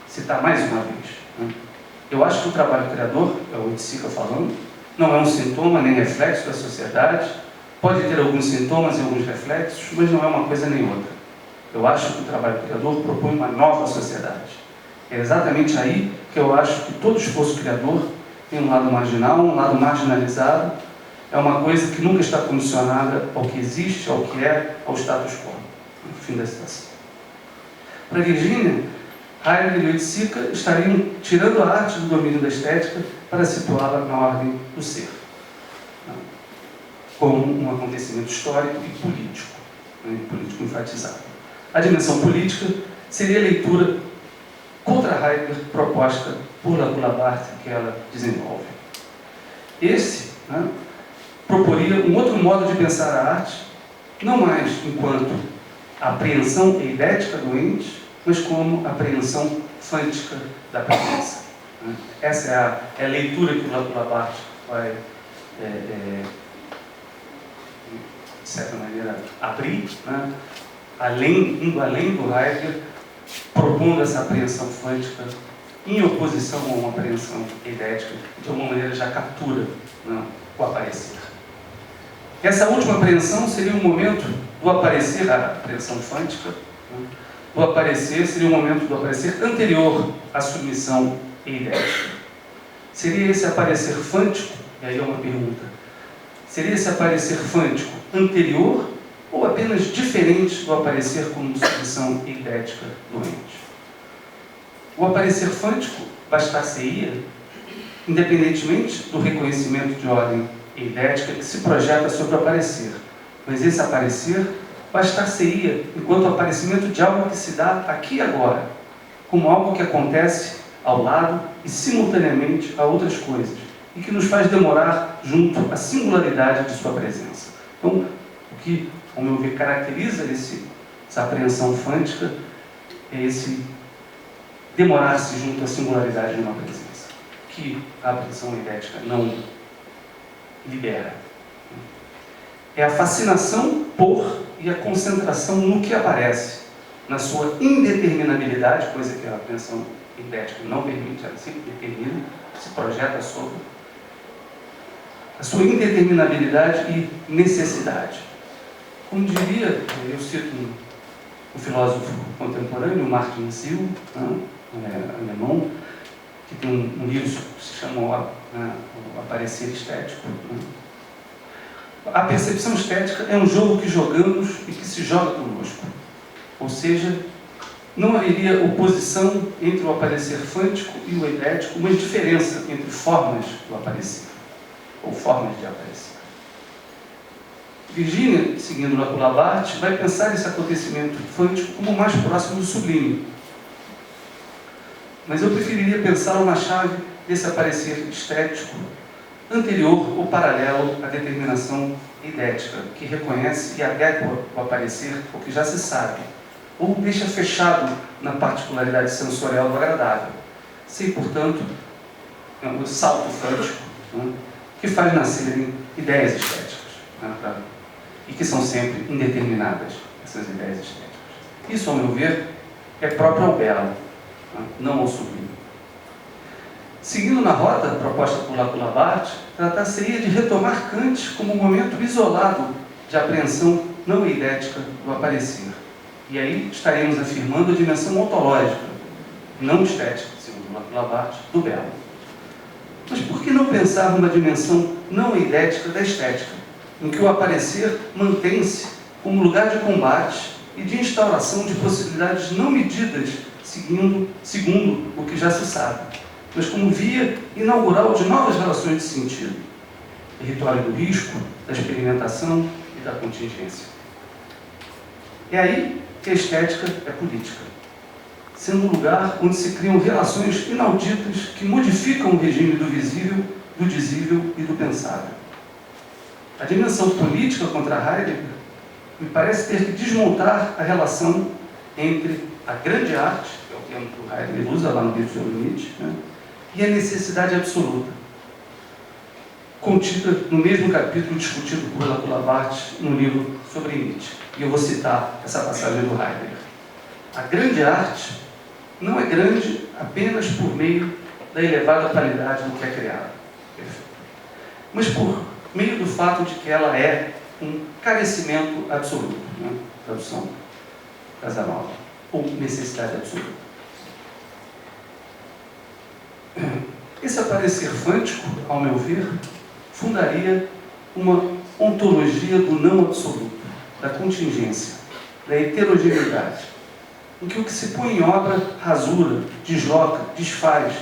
citar mais uma vez. Né? Eu acho que o trabalho criador, é o de Sica falando, não é um sintoma nem reflexo da sociedade. Pode ter alguns sintomas e alguns reflexos, mas não é uma coisa nem outra. Eu acho que o trabalho criador propõe uma nova sociedade. É exatamente aí que eu acho que todo esforço criador tem um lado marginal, um lado marginalizado. É uma coisa que nunca está condicionada ao que existe, ao que é, ao status quo. No fim da citação. Para Virginia, Heidegger e Sica estariam tirando a arte do domínio da estética para situá-la na ordem do ser, como um acontecimento histórico e político, né, político enfatizado. A dimensão política seria a leitura contra Heidegger proposta por Lacoue-Labarthe que ela desenvolve. Esse, né, proporia um outro modo de pensar a arte, não mais enquanto apreensão eidética do ente, mas como apreensão fântica da presença. Né? Essa é a leitura que o Lacoue-Labarthe vai, de certa maneira, abrir, né? Indo além do Heidegger, propondo essa apreensão fântica em oposição a uma apreensão eidética, de alguma maneira já captura, né, o aparecer. Essa última apreensão seria um momento do aparecer, a apreensão fântica, né, do aparecer seria um momento do aparecer anterior à submissão eidética. Seria esse aparecer fântico, e aí é uma pergunta, seria esse aparecer fântico anterior ou apenas diferente do aparecer como submissão eidética do ente? O aparecer fântico bastar-se-ia, independentemente do reconhecimento de ordem eidética que se projeta sobre o aparecer. Mas esse aparecer bastar-se-ia enquanto aparecimento de algo que se dá aqui e agora, como algo que acontece ao lado e simultaneamente a outras coisas, e que nos faz demorar junto à singularidade de sua presença. Então, o que, ao meu ver, caracteriza essa apreensão fântica é esse demorar-se junto à singularidade de uma presença, que a apreensão eidética não libera. É a fascinação por e a concentração no que aparece, na sua indeterminabilidade, coisa que a apreensão eidética não permite, ela sempre determina, se projeta sobre. a sua indeterminabilidade e necessidade. Como diria, eu cito um filósofo contemporâneo, Martin Seal, alemão, que tem um livro que se chama O Aparecer Estético. A percepção estética é um jogo que jogamos e que se joga conosco. Ou seja, não haveria oposição entre o aparecer fântico e o eidético, mas diferença entre formas do aparecer, ou formas de aparecer. Virginia, seguindo Lacan, vai pensar esse acontecimento fântico como mais próximo do sublime. Mas eu preferiria pensar uma chave desse aparecer estético anterior ou paralelo à determinação eidética, que reconhece e adequa o aparecer ao que já se sabe, ou deixa fechado na particularidade sensorial do agradável, sem, portanto, o salto fântico, que faz nascerem ideias estéticas, e que são sempre indeterminadas, essas ideias estéticas. Isso, ao meu ver, é próprio ao belo, não ao sublime. Seguindo na rota proposta por Lacan, tratar-se-ia de retomar Kant como um momento isolado de apreensão não eidética do aparecer. E aí estaremos afirmando a dimensão ontológica, não estética, segundo Lacan, do belo. Mas por que não pensar numa dimensão não eidética da estética, em que o aparecer mantém-se como lugar de combate e de instauração de possibilidades não medidas, segundo o que já se sabe, mas como via inaugural de novas relações de sentido, território do risco, da experimentação e da contingência. É aí que a estética é política, sendo um lugar onde se criam relações inauditas que modificam o regime do visível, do dizível e do pensável. A dimensão política contra Heidegger me parece ter que desmontar a relação entre a grande arte, que é o termo que o Heidegger usa lá no livro de Nietzsche, e a necessidade absoluta, contida no mesmo capítulo discutido por Lacan no livro sobre Nietzsche. E eu vou citar essa passagem do Heidegger. A grande arte não é grande apenas por meio da elevada qualidade do que é criado, mas por meio do fato de que ela é um carecimento absoluto, tradução Casanova, ou necessidade absoluta. Esse aparecer fântico, ao meu ver, fundaria uma ontologia do não absoluto, da contingência, da heterogeneidade, em que o que se põe em obra rasura, desloca, desfaz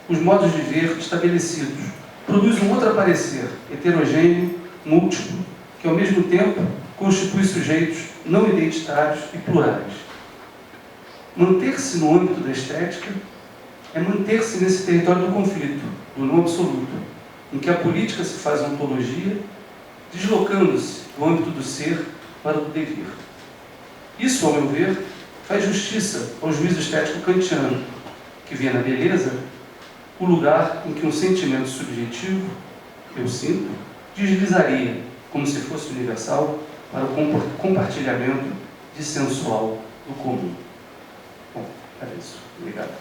os modos de ver estabelecidos, produz um outro aparecer, heterogêneo, múltiplo, que ao mesmo tempo constitui sujeitos não identitários e plurais. Manter-se no âmbito da estética é manter-se nesse território do conflito, do não absoluto, em que a política se faz ontologia, deslocando-se do âmbito do ser para o devir. Isso, ao meu ver, faz justiça ao juízo estético kantiano, que vê na beleza o lugar em que um sentimento subjetivo, eu sinto, deslizaria, como se fosse universal, para o compartilhamento de sensual do comum. Bom, é isso. Obrigado.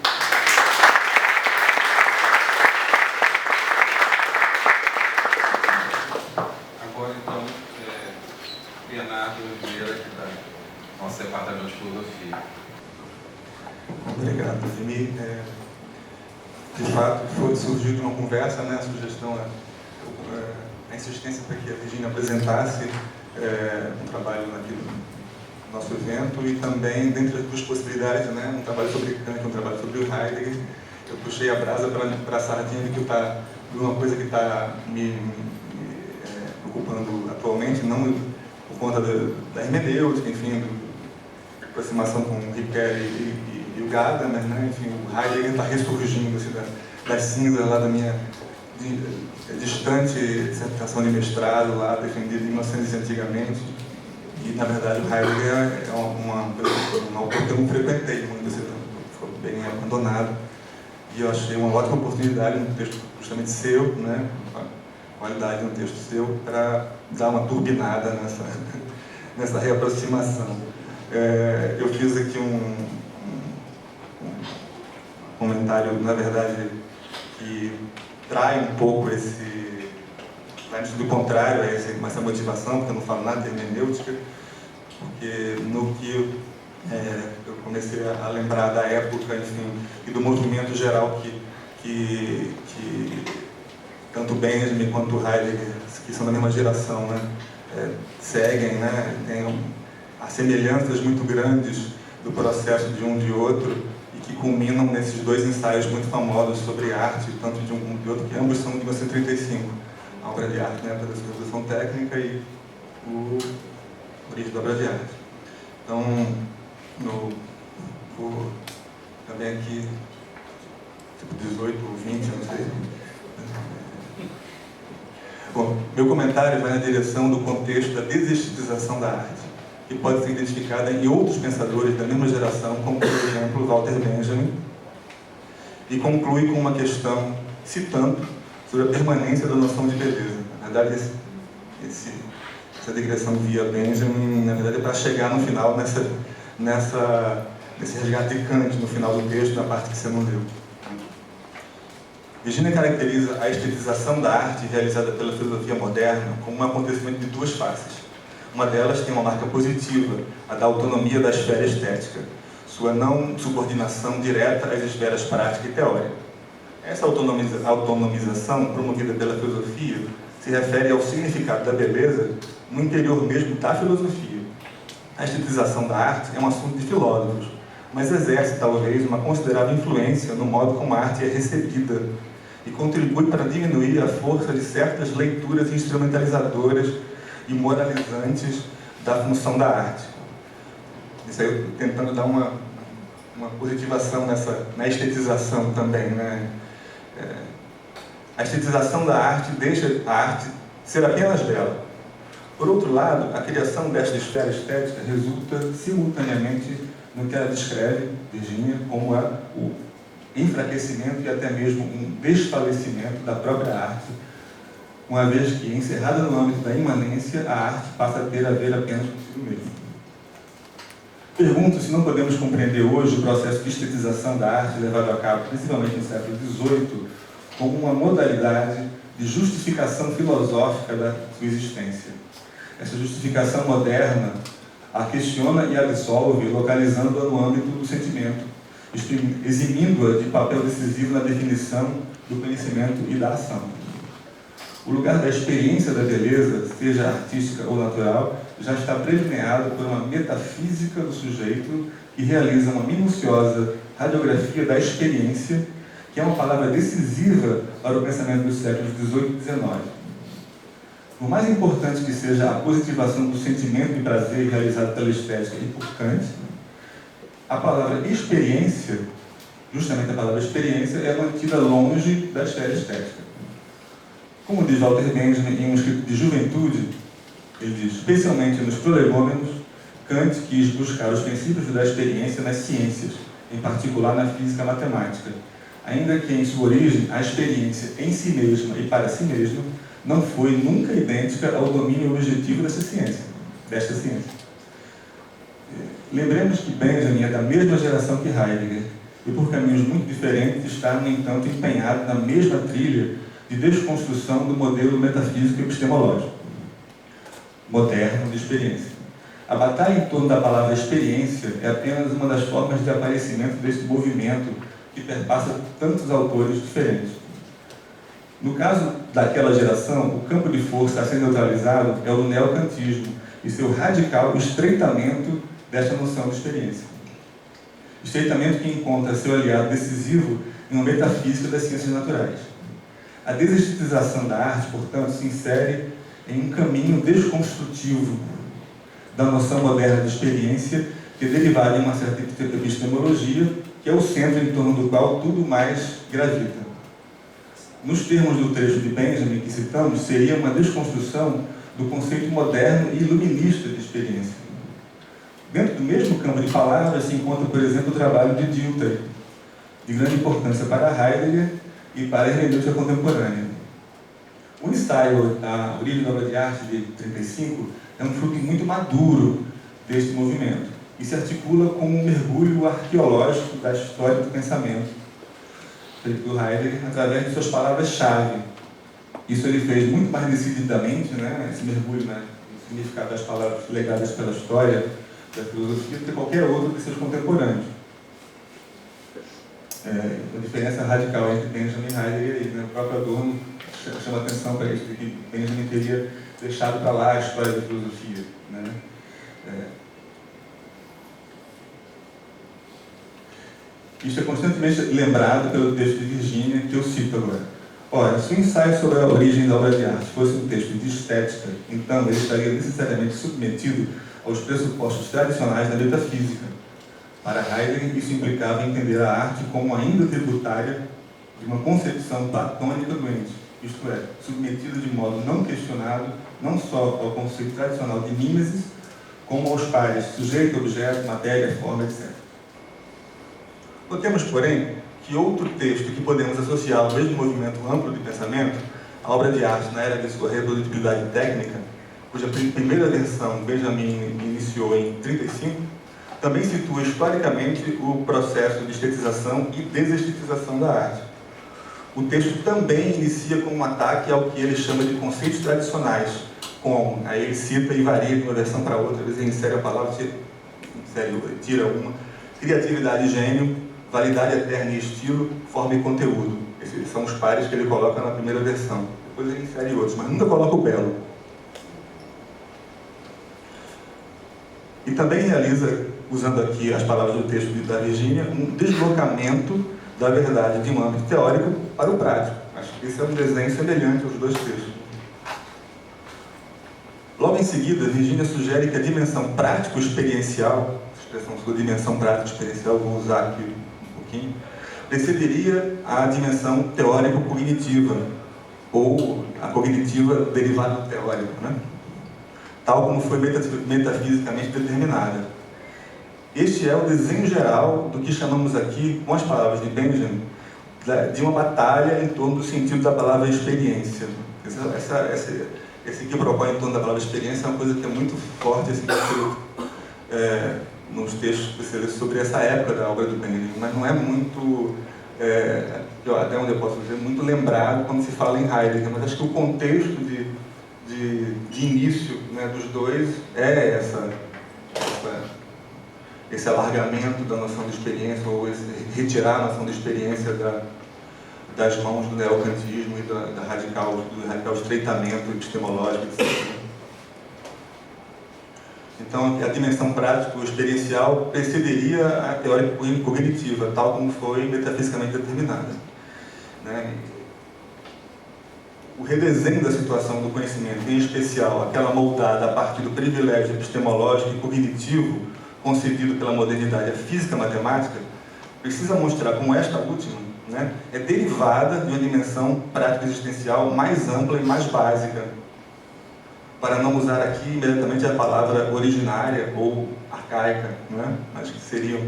Agora, então, Leonardo Oliveira, que está no nosso departamento de filosofia. Obrigado, Vini. De fato, surgiu de uma conversa, a sugestão, a insistência para que a Virginia apresentasse um trabalho naquele nosso evento e também, dentre as duas possibilidades, um trabalho sobre Kant, um trabalho sobre o Heidegger. Eu puxei a brasa para a sardinha de uma coisa que está me ocupando atualmente, não por conta da hermenêutica, enfim, da aproximação com o Riquet e o Gadamer, enfim, o Heidegger está ressurgindo assim, das cinzas lá da minha distante dissertação de mestrado, lá defendida em 1900 antigamente. E, na verdade, o Heidegger é um autor que eu não frequentei muito, assim, ficou bem abandonado. E eu achei uma ótima oportunidade, um texto justamente seu, a qualidade de um texto seu, para dar uma turbinada nessa reaproximação. Eu fiz aqui um comentário, na verdade, que trai um pouco vai no sentido contrário a essa motivação, porque eu não falo nada de hermenêutica, porque no que eu comecei a lembrar da época, enfim, e do movimento geral que tanto Benjamin quanto Heidegger, que são da mesma geração, né, seguem, né, tem as semelhanças muito grandes do processo de um e de outro, e que culminam nesses dois ensaios muito famosos sobre arte, tanto de um e de outro, que ambos são de 1935, a obra de arte, né, da Revolução Técnica e o Origem da Obra de Arte. Então, vou também aqui, tipo 18 ou 20, eu não sei. Bom, meu comentário vai na direção do contexto da desestetização da arte, que pode ser identificada em outros pensadores da mesma geração, como, por exemplo, Walter Benjamin, e conclui com uma questão, citando, sobre a permanência da noção de beleza. Na verdade, essa digressão via Benjamin, na verdade, é para chegar no final, nesse resgate de Kant, no final do texto, na parte que você não leu. Virginia caracteriza a estetização da arte realizada pela filosofia moderna como um acontecimento de duas faces. Uma delas tem uma marca positiva, a da autonomia da esfera estética, sua não subordinação direta às esferas prática e teórica. Essa autonomização, promovida pela filosofia, se refere ao significado da beleza no interior mesmo da filosofia. A estetização da arte é um assunto de filósofos, mas exerce, talvez, uma considerável influência no modo como a arte é recebida e contribui para diminuir a força de certas leituras instrumentalizadoras e moralizantes da função da arte. Isso aí eu tentando dar uma positivação na estetização também, né? A estetização da arte deixa a arte ser apenas bela. Por outro lado, a criação desta esfera estética resulta simultaneamente no que ela descreve, Virginia, como o enfraquecimento e até mesmo um desfalecimento da própria arte, uma vez que, encerrada no âmbito da imanência, a arte passa a ter a ver apenas consigo mesmo. Pergunto se não podemos compreender hoje o processo de estetização da arte levado a cabo, principalmente no século XVIII, como uma modalidade de justificação filosófica da sua existência. Essa justificação moderna a questiona e absolve, localizando-a no âmbito do sentimento, eximindo-a de papel decisivo na definição do conhecimento e da ação. O lugar da experiência da beleza, seja artística ou natural, já está prelineado por uma metafísica do sujeito que realiza uma minuciosa radiografia da experiência, que é uma palavra decisiva para o pensamento dos séculos XVIII e XIX. Por mais importante que seja a positivação do sentimento de prazer realizado pela estética e por Kant, a palavra experiência, justamente a palavra experiência, é mantida longe da esfera estética. Como diz Walter Benjamin em um escrito de juventude, ele diz, especialmente nos prolegômenos, Kant quis buscar os princípios da experiência nas ciências, em particular na física matemática, ainda que em sua origem a experiência em si mesma e para si mesma não foi nunca idêntica ao domínio objetivo desta ciência. Lembremos que Benjamin é da mesma geração que Heidegger, e por caminhos muito diferentes está, no entanto, empenhado na mesma trilha de desconstrução do modelo metafísico epistemológico moderno de experiência. A batalha em torno da palavra experiência é apenas uma das formas de aparecimento deste movimento que perpassa tantos autores diferentes. No caso daquela geração, o campo de força a ser neutralizado é o do neocantismo e seu radical estreitamento desta noção de experiência. Estreitamento que encontra seu aliado decisivo em uma metafísica das ciências naturais. A desestetização da arte, portanto, se insere em um caminho desconstrutivo da noção moderna de experiência, que é derivada em uma certa epistemologia, que é o centro em torno do qual tudo mais gravita. Nos termos do trecho de Benjamin que citamos, seria uma desconstrução do conceito moderno e iluminista de experiência. Dentro do mesmo campo de palavras se encontra, por exemplo, o trabalho de Dilthey, de grande importância para Heidegger e para a hermenêutica contemporânea. O ensaio A Origem da Obra de Arte, de 1935, é um fruto muito maduro deste movimento e se articula como um mergulho arqueológico da história do pensamento feito por Heidegger através de suas palavras-chave. Isso ele fez muito mais decididamente, né, esse mergulho, né, no significado das palavras legadas pela história da filosofia do que qualquer outro de seus contemporâneos. A diferença radical entre Benjamin e Heidegger, né, o próprio Adorno chama atenção para isso, de que Benjamin teria deixado para lá a história da filosofia, né? Isso é constantemente lembrado pelo texto de Virginia, que eu cito agora. Ora, se o ensaio sobre a origem da obra de arte fosse um texto de estética, então ele estaria necessariamente submetido aos pressupostos tradicionais da metafísica. Para Heidegger, isso implicava entender a arte como ainda tributária de uma concepção platônica doente, isto é, submetida de modo não questionado, não só ao conceito tradicional de mimesis, como aos pares sujeito, objeto, matéria, forma, etc. Notemos, porém, que outro texto que podemos associar ao mesmo movimento amplo de pensamento, a obra de arte na era de sua reprodutibilidade técnica, cuja primeira versão Benjamin iniciou em 1935, também situa historicamente o processo de estetização e desestetização da arte. O texto também inicia com um ataque ao que ele chama de conceitos tradicionais, como, aí ele cita e varia de uma versão para outra, às vezes ele insere a palavra, tira uma, criatividade e gênio, validade eterna e estilo, forma e conteúdo. Esses são os pares que ele coloca na primeira versão. Depois ele insere outros, mas nunca coloca o belo. E também realiza, usando aqui as palavras do texto da Virginia, um deslocamento da verdade de um âmbito teórico para o prático. Acho que esse é um desenho semelhante aos dois textos. Logo em seguida, Virginia sugere que a dimensão prático-experiencial, a expressão sobre dimensão prático-experiencial, vou usar aqui um pouquinho, precederia a dimensão teórico-cognitiva, ou a cognitiva derivada do teórico, né? Tal como foi metafisicamente determinada. Este é o desenho geral do que chamamos aqui, com as palavras de Benjamin, de uma batalha em torno do sentido da palavra experiência. Esse que propõe em torno da palavra experiência é uma coisa que é muito forte assim, nos textos que você lê sobre essa época da obra do Benjamin, mas não é muito, até onde eu posso dizer, muito lembrado quando se fala em Heidegger, mas acho que o contexto de início, né, dos dois é esse alargamento da noção de experiência, ou retirar a noção de experiência das mãos do neocantismo e do radical estreitamento epistemológico, etc. Então, a dimensão prático-experiencial precederia a teórico-cognitiva, tal como foi metafisicamente determinada, né? O redesenho da situação do conhecimento, em especial aquela moldada a partir do privilégio epistemológico e cognitivo concedido pela modernidade à física matemática, precisa mostrar como esta última, né, é derivada de uma dimensão prático-existencial mais ampla e mais básica, para não usar aqui imediatamente a palavra originária ou arcaica, né, mas que seriam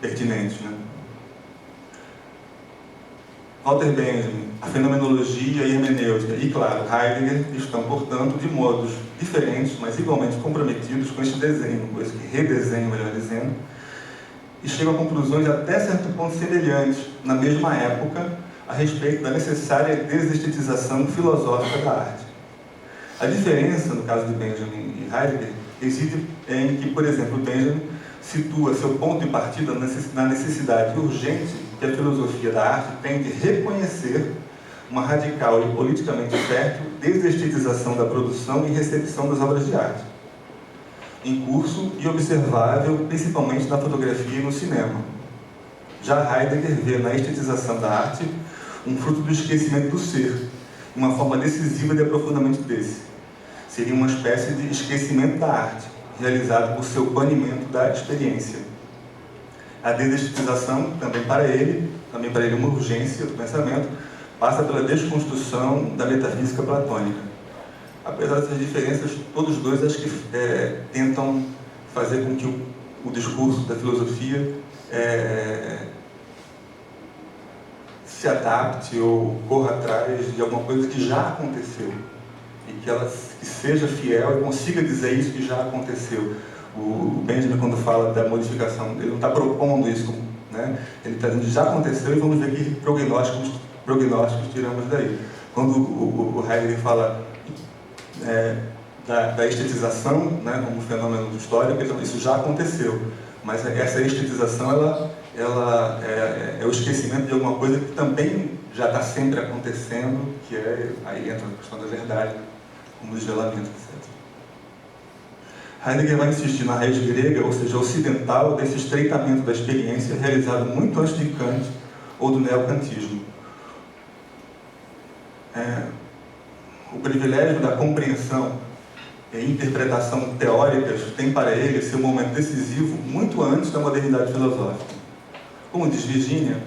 pertinentes, né? Walter Benjamin, a fenomenologia e a hermenêutica e, claro, Heidegger estão, portanto, de modos diferentes, mas igualmente comprometidos com este desenho, com esse redesenho, melhor dizendo, e chegam a conclusões até certo ponto semelhantes, na mesma época, a respeito da necessária desestetização filosófica da arte. A diferença, no caso de Benjamin e Heidegger, reside em que, por exemplo, Benjamin situa seu ponto de partida na necessidade urgente que a filosofia da arte tem de reconhecer uma radical e politicamente fértil desestetização da produção e recepção das obras de arte, em curso e observável principalmente na fotografia e no cinema. Já Heidegger vê na estetização da arte um fruto do esquecimento do ser, uma forma decisiva de aprofundamento desse. Seria uma espécie de esquecimento da arte, realizado por seu banimento da experiência. A desestetização, também para ele uma urgência do pensamento, passa pela desconstrução da metafísica platônica. Apesar dessas diferenças, todos dois acho que tentam fazer com que o discurso da filosofia se adapte ou corra atrás de alguma coisa que já aconteceu e que ela seja fiel e consiga dizer isso que já aconteceu. O Benjamin, quando fala da modificação, ele não está propondo isso, né? Ele está dizendo que já aconteceu e vamos ver que prognósticos prognósticos tiramos daí. Quando o Heidegger fala da estetização, né, como fenômeno histórico, isso já aconteceu, mas essa estetização ela é o esquecimento de alguma coisa que também já está sempre acontecendo, que aí entra a questão da verdade, como o desvelamento, etc. Heidegger vai insistir na raiz grega, ou seja, ocidental, desse estreitamento da experiência realizado muito antes de Kant ou do neocantismo. O privilégio da compreensão e interpretação teóricas tem para ele seu momento decisivo muito antes da modernidade filosófica. Como diz Virginia,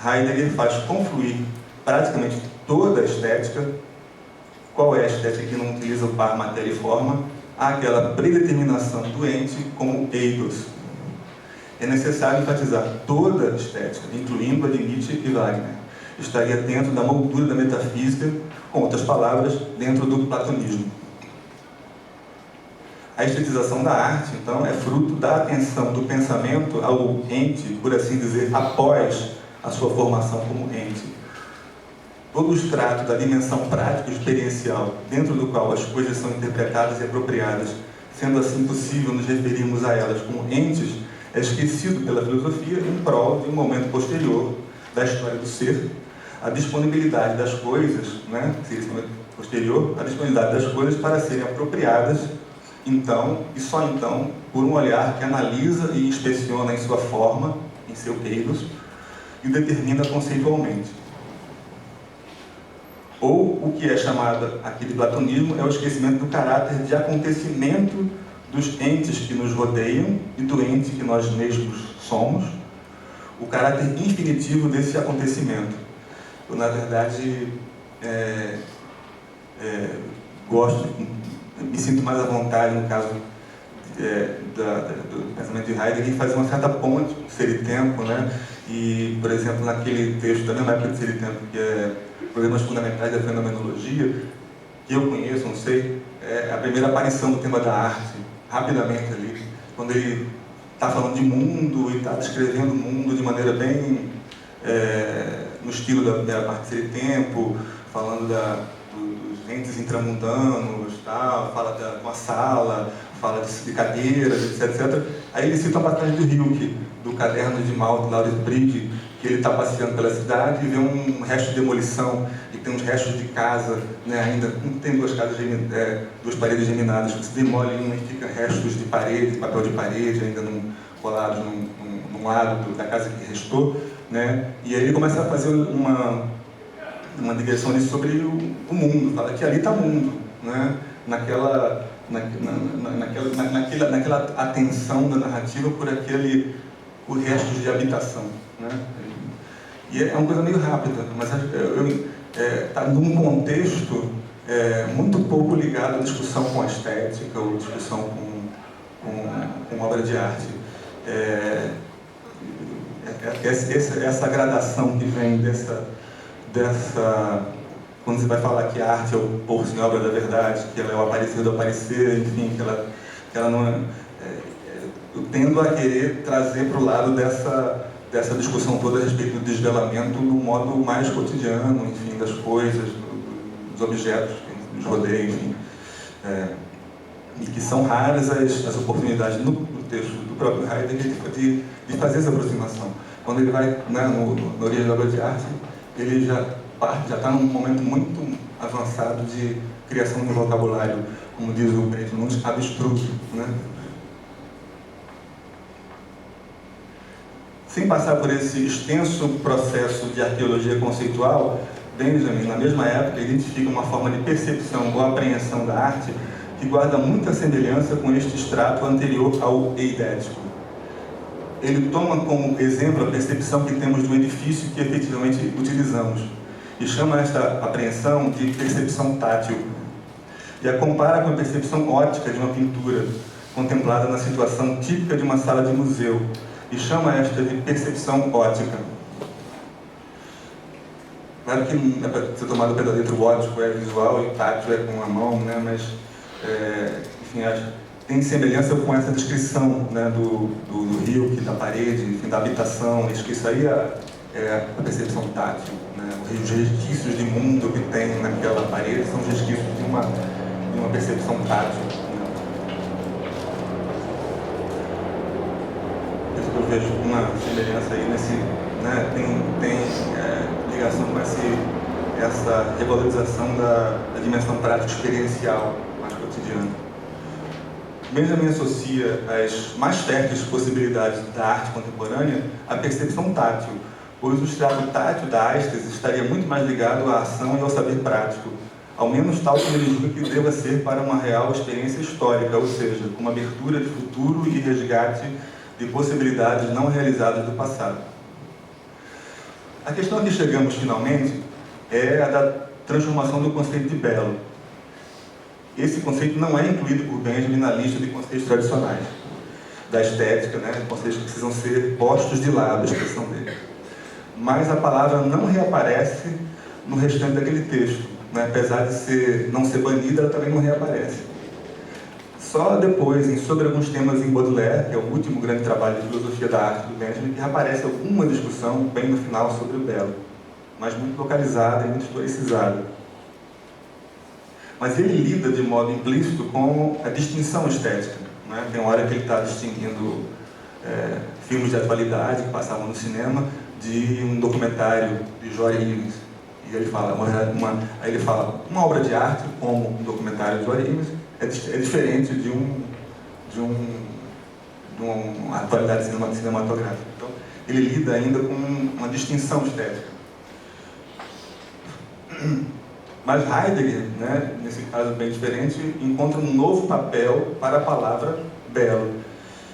Heidegger faz confluir praticamente toda a estética. Qual é a estética que não utiliza o par matéria e forma? Aquela predeterminação do ente como eidos. É necessário enfatizar toda a estética, incluindo a de Nietzsche e Wagner. Estaria dentro da moldura da metafísica, com outras palavras, dentro do platonismo. A estetização da arte, então, é fruto da atenção do pensamento ao ente, por assim dizer, após a sua formação como ente. Todo o extrato da dimensão prático-experiencial, dentro do qual as coisas são interpretadas e apropriadas, sendo assim possível nos referirmos a elas como entes, é esquecido pela filosofia em prol de um momento posterior da história do ser, a disponibilidade das coisas, né, posterior, a disponibilidade das coisas para serem apropriadas, então, e só então, por um olhar que analisa e inspeciona em sua forma, em seu eidos, e determina conceitualmente. Ou o que é chamado aqui de platonismo é o esquecimento do caráter de acontecimento dos entes que nos rodeiam e do ente que nós mesmos somos, o caráter infinitivo desse acontecimento. Eu, na verdade, me sinto mais à vontade, no caso do pensamento de Heidegger, em fazer uma certa ponte com Ser e Tempo, né? E, por exemplo, naquele texto da mesma época de Ser e Tempo, que é Problemas Fundamentais da Fenomenologia, que eu conheço, não sei, é a primeira aparição do tema da arte, rapidamente ali, quando ele está falando de mundo e está descrevendo o mundo de maneira bem no estilo da primeira parte de Ser e Tempo, falando dos entes intramundanos, tal, fala de uma sala, fala de cadeiras, etc. Aí ele cita uma passagem do Hilke, do Caderno de Mal, de Laurence Brigg, que ele está passeando pela cidade e vê um resto de demolição, e tem uns restos de casa, né, ainda tem duas paredes geminadas, que se demole uma e fica restos de parede, papel de parede, ainda colados num lado da casa que restou, né, e aí ele começa a fazer uma digressão ali sobre o mundo, fala que ali está o mundo, né, naquela atenção da narrativa por restos de habitação, né? E é uma coisa meio rápida, mas está num contexto muito pouco ligado à discussão com a estética ou discussão com obra de arte. Essa gradação que vem dessa quando você vai falar que a arte é o pôr-se em obra da verdade, que ela é o aparecer do aparecer, enfim, que ela não eu tendo a querer trazer para o lado dessa discussão toda a respeito do desvelamento no modo mais cotidiano, enfim, das coisas, dos objetos que nos rodeiam, enfim. E que são raras as oportunidades no texto do próprio Heidegger de fazer essa aproximação. Quando ele vai, né, no origem da obra de arte, ele já está num momento muito avançado de criação de um vocabulário, como diz o Benito Nunes, abstruso, né? Sem passar por esse extenso processo de arqueologia conceitual, Benjamin, na mesma época, identifica uma forma de percepção ou apreensão da arte que guarda muita semelhança com este extrato anterior ao eidético. Ele toma como exemplo a percepção que temos do edifício que efetivamente utilizamos e chama esta apreensão de percepção tátil e a compara com a percepção óptica de uma pintura contemplada na situação típica de uma sala de museu e chama esta de percepção óptica. Claro que não é para ser tomado pela letra, o óptico é visual e o tátil é com a mão, né? Mas, enfim, tem semelhança com essa descrição, né, do rio, da parede, enfim, da habitação. Acho que isso aí é a percepção tátil, né? Os resquícios de mundo que tem naquela parede são resquícios de uma percepção tátil, né? Eu vejo uma semelhança aí nesse, né? Tem ligação com essa revalorização da dimensão prática experiencial mais cotidiana. Benjamin associa as mais férteis possibilidades da arte contemporânea à percepção tátil, pois o estrato tátil da êxtase estaria muito mais ligado à ação e ao saber prático, ao menos tal como ele julga que deva ser para uma real experiência histórica, ou seja, uma abertura de futuro e resgate de possibilidades não realizadas do passado. A questão a que chegamos finalmente é a da transformação do conceito de belo. Esse conceito não é incluído por Benjamin na lista de conceitos tradicionais da estética, né? Conceitos que precisam ser postos de lado, a expressão dele. Mas a palavra não reaparece no restante daquele texto, né? Apesar de não ser banida, ela também não reaparece. Só depois, sobre alguns temas em Baudelaire, que é o último grande trabalho de filosofia da arte do Benjamin, que reaparece alguma discussão bem no final sobre o belo, mas muito localizada e muito historicizada. Mas ele lida de modo implícito com a distinção estética, né? Tem uma hora que ele está distinguindo filmes de atualidade que passavam no cinema de um documentário de Jory Ivens. E ele fala, uma obra de arte, como um documentário de Jory Ivens, é diferente de uma atualidade cinematográfica. Então, ele lida ainda com uma distinção estética. Mas Heidegger, né, nesse caso bem diferente, encontra um novo papel para a palavra belo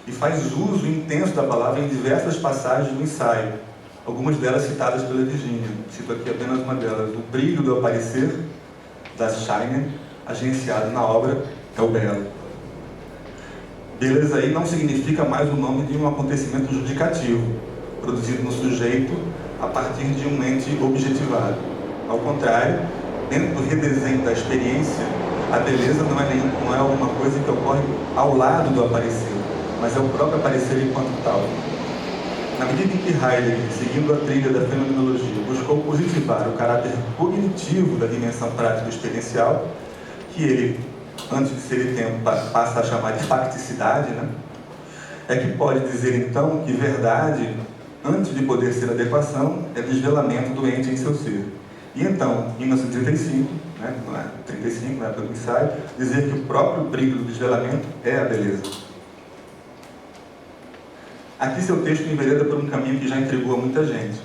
e faz uso intenso da palavra em diversas passagens do ensaio, algumas delas citadas pela Virginia. Cito aqui apenas uma delas. O brilho do aparecer, das Scheinen, agenciado na obra, é o belo. Beleza aí não significa mais o nome de um acontecimento judicativo, produzido no sujeito a partir de um ente objetivado. Ao contrário, dentro do redesenho da experiência, a beleza não é alguma coisa que ocorre ao lado do aparecer, mas é o próprio aparecer enquanto tal. Na medida em que Heidegger, seguindo a trilha da fenomenologia, buscou positivar o caráter cognitivo da dimensão prático-experiencial, que ele, antes de ser tempo, passa a chamar de facticidade, né? É que pode dizer então que verdade, antes de poder ser adequação, é desvelamento do ente em seu ser. E então, em 1935, né, não é 35, na época do ensaio, dizer que o próprio brilho do desvelamento é a beleza. Aqui seu texto envereda por um caminho que já intrigou a muita gente.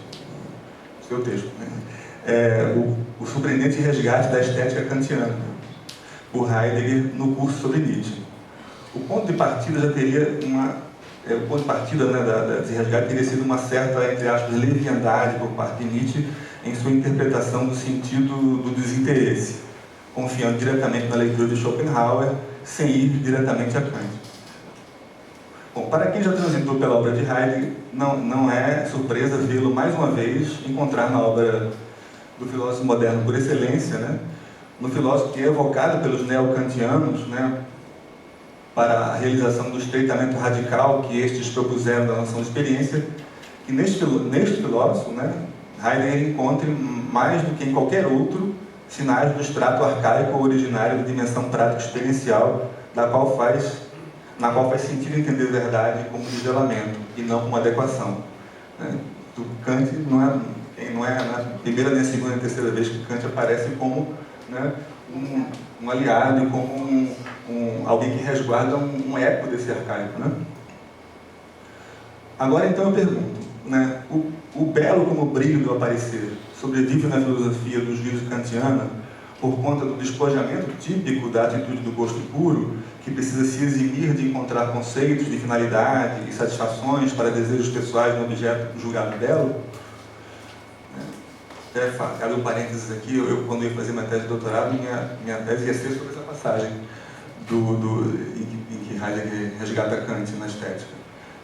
Seu texto, né? O surpreendente resgate da estética kantiana, por Heidegger no curso sobre Nietzsche. O ponto de partida já teria o ponto de partida, né, desse resgate teria sido uma certa, entre aspas, leviandade por parte de Nietzsche em sua interpretação do sentido do desinteresse, confiando diretamente na leitura de Schopenhauer, sem ir diretamente a Kant. Bom, para quem já transitou pela obra de Heidegger, não é surpresa vê-lo mais uma vez encontrar na obra do filósofo moderno por excelência, né, no filósofo que é evocado pelos neocantianos, né, para a realização do estreitamento radical que estes propuseram da noção de experiência, que neste filósofo, né, Heidegger encontre, mais do que em qualquer outro, sinais do extrato arcaico originário da dimensão prático-experiencial, na qual faz sentido entender verdade como desvelamento e não como adequação. Do Kant não é na primeira, nem a segunda, nem a terceira vez que Kant aparece como, né, um aliado e como alguém que resguarda um eco desse arcaico, né? Agora então eu pergunto, né, o belo como brilho do aparecer sobrevive na filosofia do juízo kantiana por conta do despojamento típico da atitude do gosto puro, que precisa se eximir de encontrar conceitos de finalidade e satisfações para desejos pessoais no objeto julgado belo? Cabe um parênteses aqui, quando eu ia fazer minha tese de doutorado, minha tese ia ser sobre essa passagem em que Heidegger resgata Kant na estética.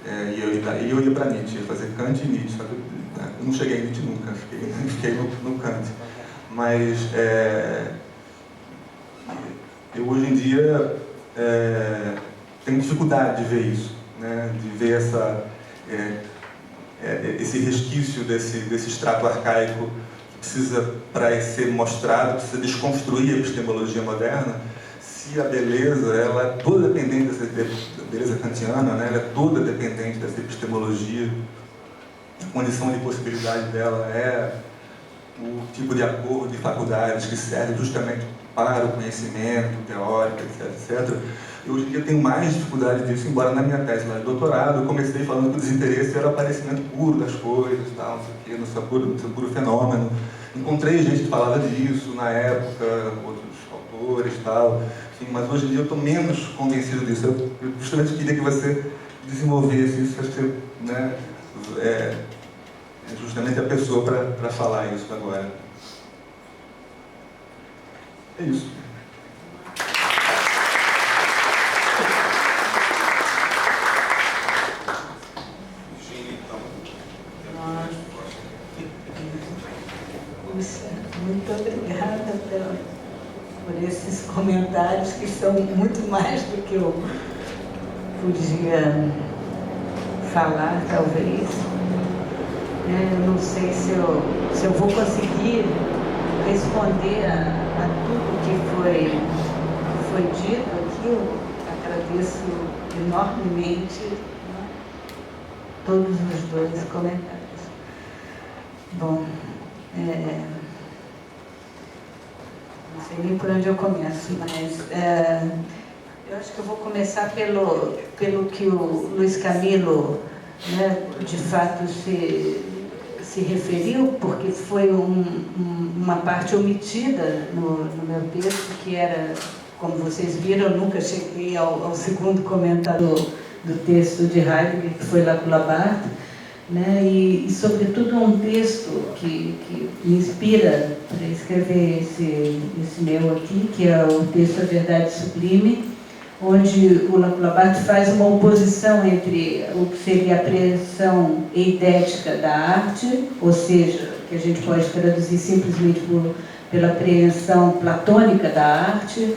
E eu ia para Nietzsche, ia fazer Kant e Nietzsche. Eu não cheguei em Nietzsche nunca, fiquei no Kant. Mas eu hoje em dia tenho dificuldade de ver isso, né? De ver esse resquício desse extrato arcaico que precisa, para ser mostrado, precisa desconstruir a epistemologia moderna. Se a beleza, ela é toda dependente da beleza kantiana, né? Ela é toda dependente dessa epistemologia, a condição de possibilidade dela é o tipo de acordo de faculdades que serve justamente para o conhecimento teórico, etc. Eu hoje em dia tenho mais dificuldade disso, embora na minha tese lá de doutorado eu comecei falando que o desinteresse era o aparecimento puro das coisas, tal, não sei o quê, no seu puro fenômeno. Encontrei gente que falava disso na época, outros autores e tal, enfim, mas hoje em dia eu estou menos convencido disso. Eu justamente queria que você desenvolvesse isso, acho que você, né, é justamente a pessoa para falar isso agora. É isso. Muito obrigada por esses comentários que são muito mais do que eu podia falar, talvez. Eu não sei se eu vou conseguir responder a tudo que foi dito aqui. Eu agradeço enormemente, né, todos os dois comentários. Bom, não sei nem por onde eu começo, mas eu acho que eu vou começar pelo que o Luiz Camilo, né, de fato se referiu, porque foi uma parte omitida no meu texto, que era, como vocês viram, eu nunca cheguei ao segundo comentário do texto de Heidegger, que foi Laplace, né, e sobretudo um texto que me inspira para escrever esse meu aqui, que é o texto A Verdade Sublime, onde o Laplace faz uma oposição entre o que seria a apreensão eidética da arte, ou seja, que a gente pode traduzir simplesmente pela apreensão platônica da arte,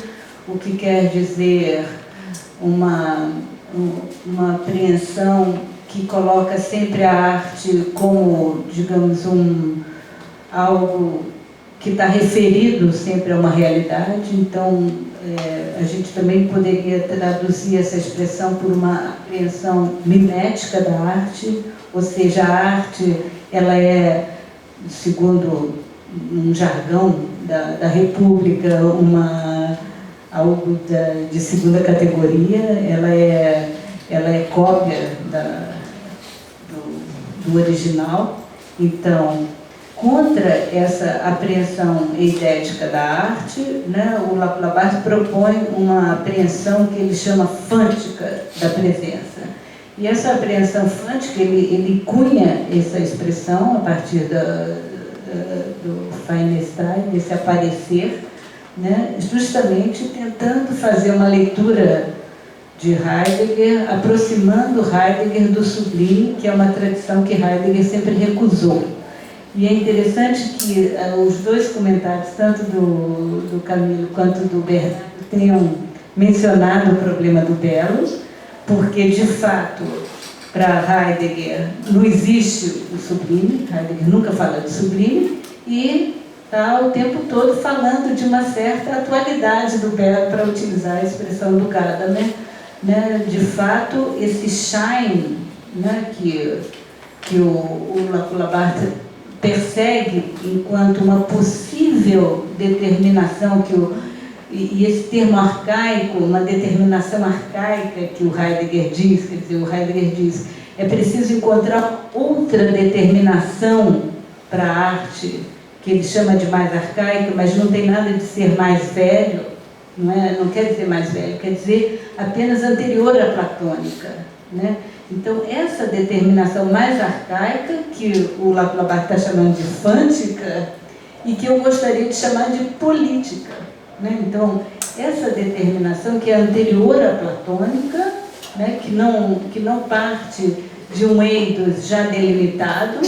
o que quer dizer uma apreensão que coloca sempre a arte como, digamos, algo que está referido sempre a uma realidade. Então, a gente também poderia traduzir essa expressão por uma apreensão mimética da arte, ou seja, a arte, ela é, segundo um jargão da República, algo de segunda categoria, ela é cópia do original. Então, contra essa apreensão eidética da arte, né, o Laplace propõe uma apreensão que ele chama fântica da presença. E essa apreensão fântica, ele cunha essa expressão a partir do Feynstein, desse aparecer, né, justamente tentando fazer uma leitura de Heidegger, aproximando Heidegger do sublime, que é uma tradição que Heidegger sempre recusou. E é interessante que os dois comentários, tanto do Camilo quanto do Bernardo, tenham mencionado o problema do belo, porque, de fato, para Heidegger não existe o sublime, Heidegger nunca fala de sublime, e está o tempo todo falando de uma certa atualidade do belo, para utilizar a expressão do Gadamer, né? De fato, esse shine, né, que o Laplace persegue enquanto uma possível determinação, e esse termo arcaico, uma determinação arcaica que o Heidegger diz, quer dizer, o Heidegger diz, é preciso encontrar outra determinação para a arte, que ele chama de mais arcaica, mas não tem nada de ser mais velho, não quer dizer mais velho, quer dizer apenas anterior à platônica, né? Então, essa determinação mais arcaica, que o Laplace está chamando de fântica, e que eu gostaria de chamar de política, né? Então, essa determinação que é anterior à platônica, né? que não parte de um eidos já delimitado,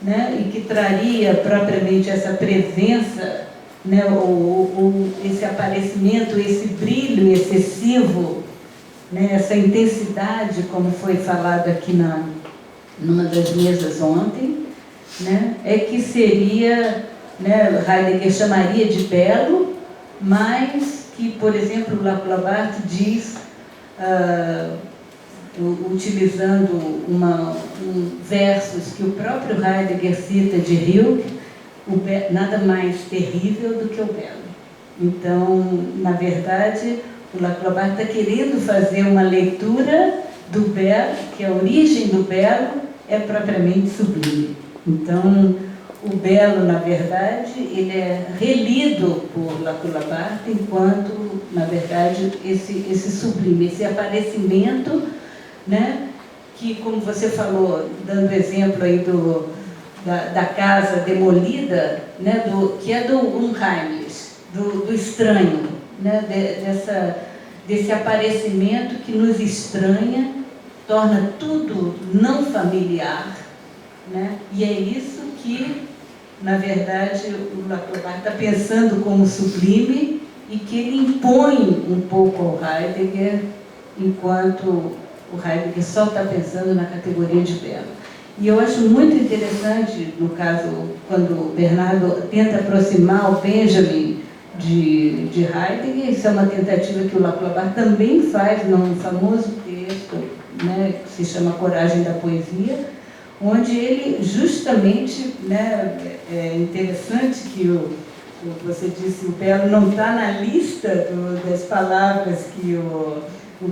né? E que traria propriamente essa presença, né? ou esse aparecimento, esse brilho excessivo, né, essa intensidade, como foi falado aqui numa das mesas ontem, né, é que seria, né, Heidegger chamaria de belo, mas que, por exemplo, Laplace diz, utilizando versos que o próprio Heidegger cita de Rilke, nada mais terrível do que o belo. Então, na verdade, o Laplace está querendo fazer uma leitura do belo, que a origem do belo é propriamente sublime. Então, o belo, na verdade, ele é relido por Laplace enquanto, na verdade, esse sublime, esse aparecimento, né, que, como você falou, dando exemplo aí da casa demolida, né, que é do unheimlich, do estranho, né, desse aparecimento que nos estranha, torna tudo não familiar, né, e é isso que, na verdade, o Laplace está pensando como sublime e que ele impõe um pouco ao Heidegger, enquanto o Heidegger só está pensando na categoria de belo. E eu acho muito interessante, no caso, quando o Bernardo tenta aproximar o Benjamin de Heidegger, isso é uma tentativa que o Laplace também faz num famoso texto, né, que se chama Coragem da Poesia, onde ele justamente, né, é interessante que você disse, o belo não está na lista das palavras que o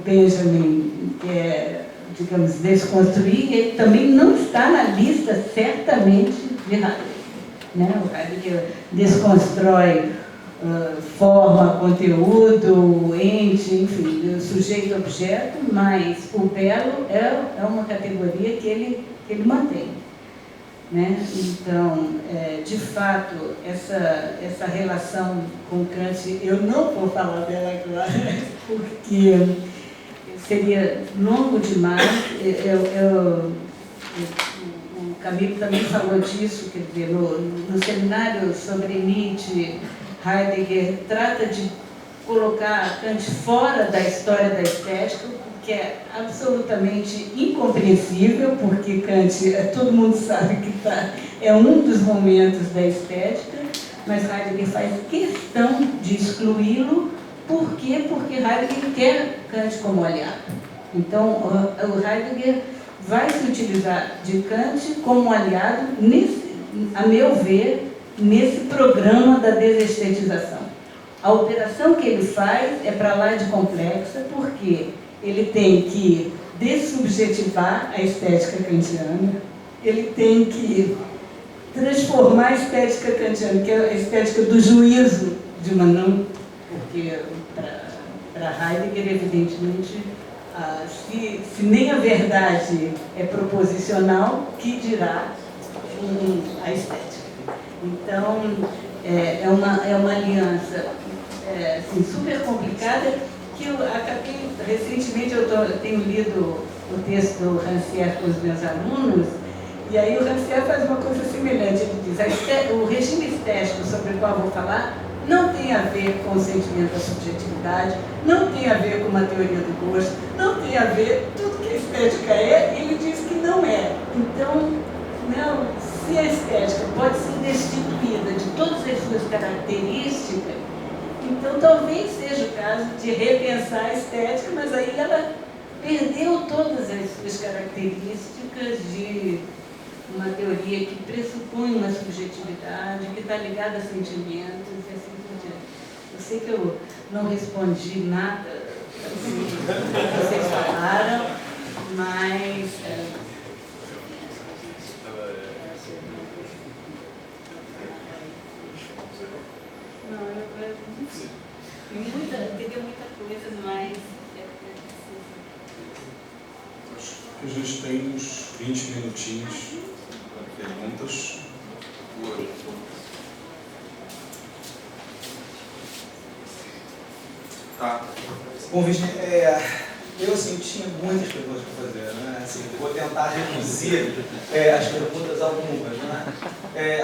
Benjamin quer, digamos, desconstruir, ele também não está na lista, certamente, de Heidegger. Né? O Heidegger desconstrói forma, conteúdo, ente, enfim, sujeito-objeto, mas o belo é uma categoria que ele mantém. Né? Então, de fato, essa relação com Kant, eu não vou falar dela agora, porque seria longo demais. O Camilo também falou disso, quer dizer, no seminário sobre Nietzsche, Heidegger trata de colocar Kant fora da história da estética, que é absolutamente incompreensível, porque Kant, todo mundo sabe que é um dos momentos da estética, mas Heidegger faz questão de excluí-lo. Por quê? Porque Heidegger quer Kant como aliado. Então, o Heidegger vai se utilizar de Kant como aliado, a meu ver, nesse programa da desestetização. A operação que ele faz é para lá de complexa, porque ele tem que dessubjetivar a estética kantiana, ele tem que transformar a estética kantiana, que é a estética do juízo de Manon, porque para Heidegger, evidentemente, se nem a verdade é proposicional, que dirá a estética. Então, é uma aliança assim, super complicada, que eu acabei, recentemente eu tenho lido o texto do Rancière com os meus alunos, e aí o Rancière faz uma coisa semelhante. Ele diz, o regime estético sobre o qual eu vou falar não tem a ver com o sentimento da subjetividade, não tem a ver com uma teoria do gosto, não tem a ver tudo que a estética é, ele diz que não é. Então, não, se a estética pode ser destituída de todas as suas características, então talvez seja o caso de repensar a estética, mas aí ela perdeu todas as suas características de uma teoria que pressupõe uma subjetividade, que está ligada a sentimentos e assim por diante. Eu sei que eu não respondi nada assim, que vocês falaram, mas... teria muita coisa, mas... Acho que a gente tem uns 20 minutinhos para perguntas. Tá. Bom, Virginia, eu assim, tinha muitas perguntas para fazer, né? Assim, eu vou tentar reduzir as perguntas a algumas, né?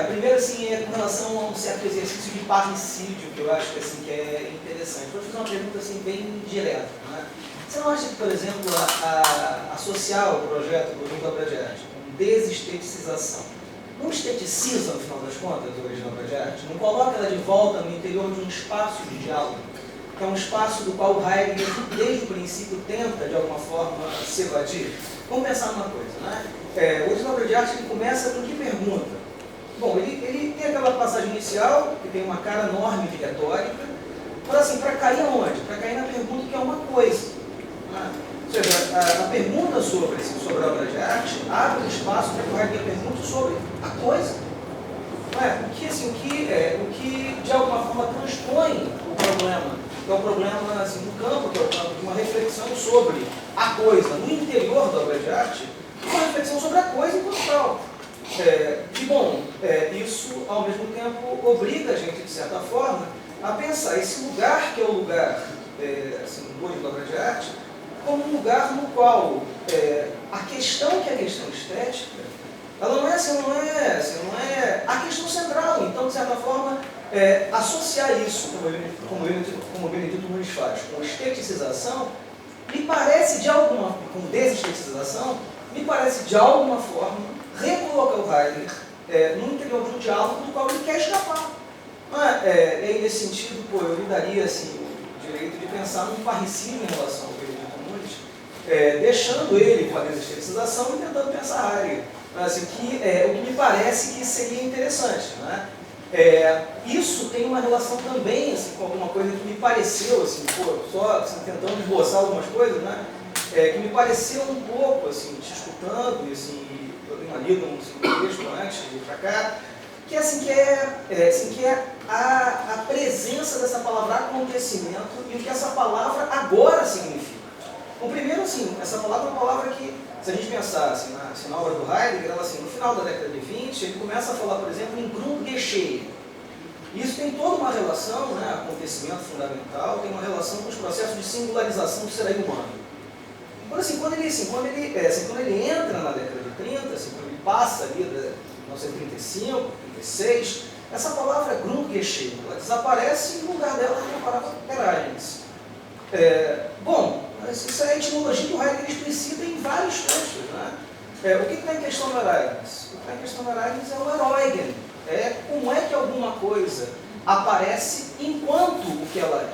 A primeira, assim, é com relação a um certo exercício de parricídio, que eu acho que, assim, que é interessante. Vou fazer uma pergunta assim, bem direta, né? Você não acha que, por exemplo, associar o projeto do Dr. Bradiante com desestetização. Não estetiциza, no final das contas, a origem da obra de arte? Não coloca ela de volta no interior de um espaço de diálogo, que é um espaço do qual o Heidegger, desde o princípio, tenta, de alguma forma, se evadir? Vamos pensar numa coisa, né? A origem da obra de arte ele começa com que pergunta? Bom, ele tem aquela passagem inicial, que tem uma cara enorme de retórica, mas assim, para cair aonde? Para cair na pergunta que é uma coisa. Né? Ou seja, a pergunta sobre a obra de arte abre espaço para que o Heidegger pergunte sobre a coisa. O que de alguma forma transpõe o problema, que é o problema assim, do campo, que é o campo de uma reflexão sobre a coisa no interior da obra de arte, uma reflexão sobre a coisa enquanto tal. Isso, ao mesmo tempo, obriga a gente, de certa forma, a pensar esse lugar que é o lugar simbólico da obra de arte como um lugar no qual a questão que é a questão estética, ela não é a questão central. Então, de certa forma, associar isso, como o Benedito Nunes faz, com esteticização, me parece de alguma, com desestetização, me parece de alguma forma recolocar o Heidegger no interior de um diálogo do qual ele quer escapar. E aí, nesse sentido, eu lhe daria assim, o direito de pensar num parricínio em relação ao Benedito Nunes, deixando ele com a desestetização e tentando pensar Heidegger. Assim, o que me parece que seria interessante. Né? Isso tem uma relação também assim, com alguma coisa que me pareceu, assim, só assim, tentando esboçar algumas coisas, né? Que me pareceu um pouco, assim, te escutando, e assim, eu tenho lido um texto antes de ir para cá, que é a presença dessa palavra acontecimento e o que essa palavra agora significa. Bom, primeiro, assim, essa palavra é uma palavra que, se a gente pensar assim, na obra do Heidegger, ela, assim, no final da década de 20, ele começa a falar, por exemplo, em Grundgeschehen. Isso tem toda uma relação, né, acontecimento fundamental, tem uma relação com os processos de singularização do ser humano. Quando ele entra na década de 30, quando ele passa ali de 1935, 36, essa palavra Grundgeschehen, ela desaparece e no lugar dela tem a palavra Ereignis. Isso é a etimologia que o Heidegger explicita em vários textos. Né? O que está em questão no Ereignis? O que está em questão no Ereignis é o Eroigen. Como é que alguma coisa aparece enquanto o que ela é.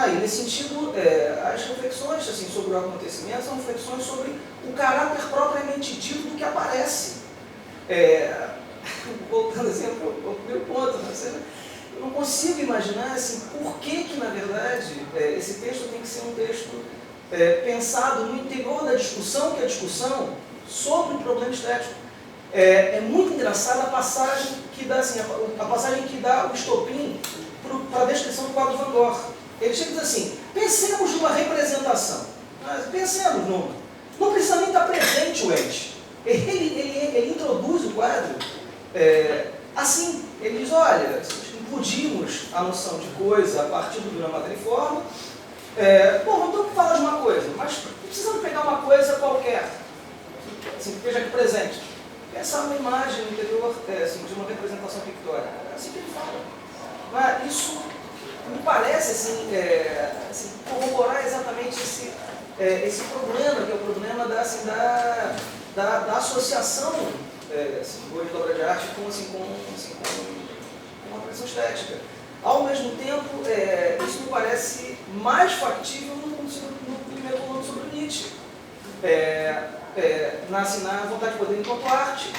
E nesse sentido, as reflexões assim, sobre o acontecimento são reflexões sobre o caráter propriamente dito do que aparece. Voltando assim, ao primeiro ponto, eu não consigo imaginar assim, por que na verdade, esse texto tem que ser um texto pensado no interior da discussão, que é a discussão sobre o problema estético. É muito engraçada a passagem que dá, assim, a passagem que dá o estopim para a descrição do quadro Van Gogh. Ele chega e diz assim, pensemos numa representação. Pensemos numa. Não precisa nem estar presente o ente. Ele introduz o quadro assim. Ele diz, olha, implodimos a noção de coisa a partir do drama matriforme. Então falar de uma coisa, mas não precisamos pegar uma coisa qualquer, assim, que esteja aqui presente. Pensar numa imagem no interior de uma representação pictórica. É assim que ele fala. Isso me parece corroborar exatamente esse problema, que é o problema da associação hoje da obra de arte com uma pressão estética. Ao mesmo tempo, isso me parece mais factível no primeiro volume sobre Nietzsche. Na vontade de poder enquanto arte.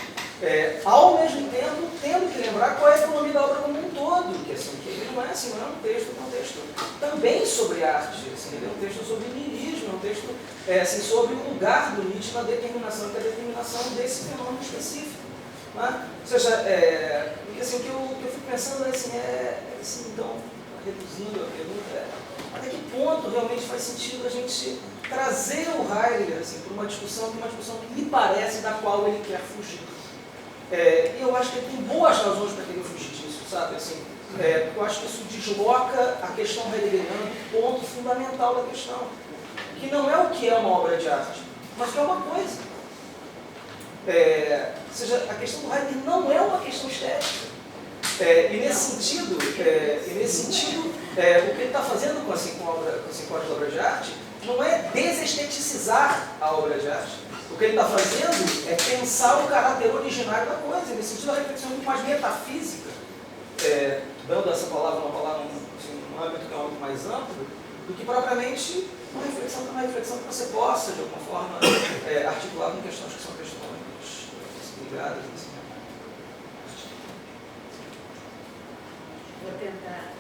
Ao mesmo tempo, tendo que lembrar qual é a economia da obra como um todo, que ele não é um texto, é um texto também sobre arte, ele é um texto sobre niilismo, é um texto sobre o lugar do Nietzsche na determinação, que é a determinação desse fenômeno específico. Né? Ou seja, o que eu fico pensando então, reduzindo a pergunta, até que ponto realmente faz sentido a gente trazer o Heidegger para uma discussão que me parece da qual ele quer fugir. E eu acho que ele tem boas razões para querer fugir disso, sabe? Porque eu acho que isso desloca a questão heideggeriana do ponto fundamental da questão, que não é o que é uma obra de arte, mas que é uma coisa. Ou seja, a questão do Heidegger não é uma questão estética. E nesse sentido, o que ele está fazendo com a obra de arte não é desesteticizar a obra de arte. O que ele está fazendo é pensar o caráter originário da coisa, nesse sentido, a reflexão muito mais metafísica, dando essa palavra uma palavra num âmbito que é um âmbito mais amplo, do que propriamente uma reflexão que você possa, de alguma forma, articular com questões que são questões ligadas. Assim. Vou tentar.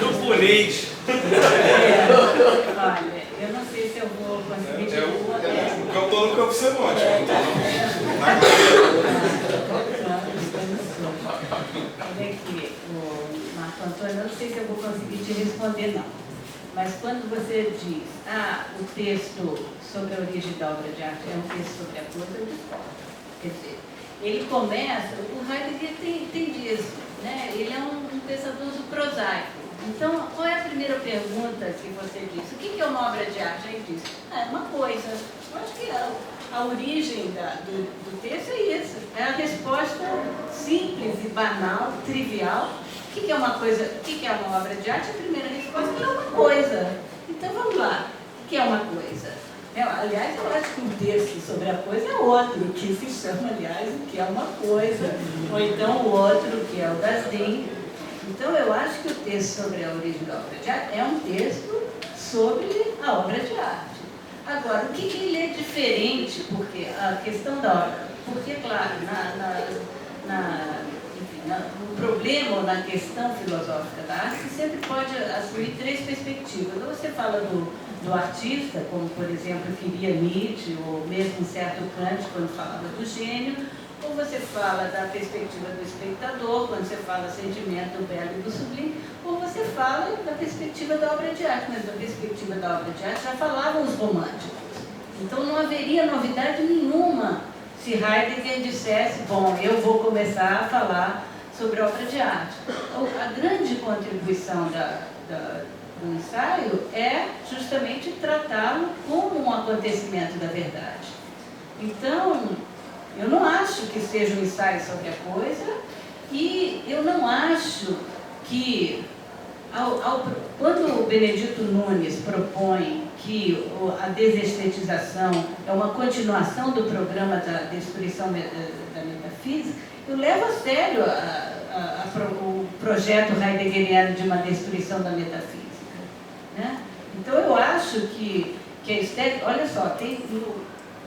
Camponês. Olha, eu não sei se eu vou conseguir. Eu estou no Campo Semonte. Olha aqui, o Marco Antônio, eu não sei se eu vou conseguir te responder, não. Mas quando você diz, o texto sobre a origem da obra de arte é um texto sobre a coisa, eu discordo. Quer dizer, ele começa, o Heidegger tem disso, né? Ele é um pensador do prosaico. Então, qual é a primeira pergunta que você diz? O que é uma obra de arte? Aí diz, é uma coisa. Eu acho que a origem do texto é isso. É a resposta simples e banal, trivial. O que é uma coisa? O que é uma obra de arte? A primeira resposta é uma coisa. Então, vamos lá. O que é uma coisa? Aliás, eu acho que um texto sobre a coisa é outro, que se chama, aliás, o que é uma coisa, ou então o outro, que é o das Ding. Então, eu acho que o texto sobre a origem da obra de arte é um texto sobre a obra de arte. Agora, o que ele é diferente? Porque a questão da obra, porque, claro, no problema ou na questão filosófica da arte, você sempre pode assumir três perspectivas. Ou você fala do artista, como, por exemplo, queria Nietzsche, ou mesmo certo Kant, quando falava do gênio, ou você fala da perspectiva do espectador, quando você fala sentimento do belo e do sublime, ou você fala da perspectiva da obra de arte, mas da perspectiva da obra de arte já falavam os românticos. Então não haveria novidade nenhuma se Heidegger dissesse, bom, eu vou começar a falar sobre obra de arte. A grande contribuição do ensaio é justamente tratá-lo como um acontecimento da verdade. Então, eu não acho que seja um ensaio sobre a coisa e eu não acho que, quando o Benedito Nunes propõe que a desestetização é uma continuação do programa da destruição da metafísica, eu levo a sério o projeto heideggeriano de uma destruição da metafísica. Né? Então, eu acho que a estética... Olha só, tem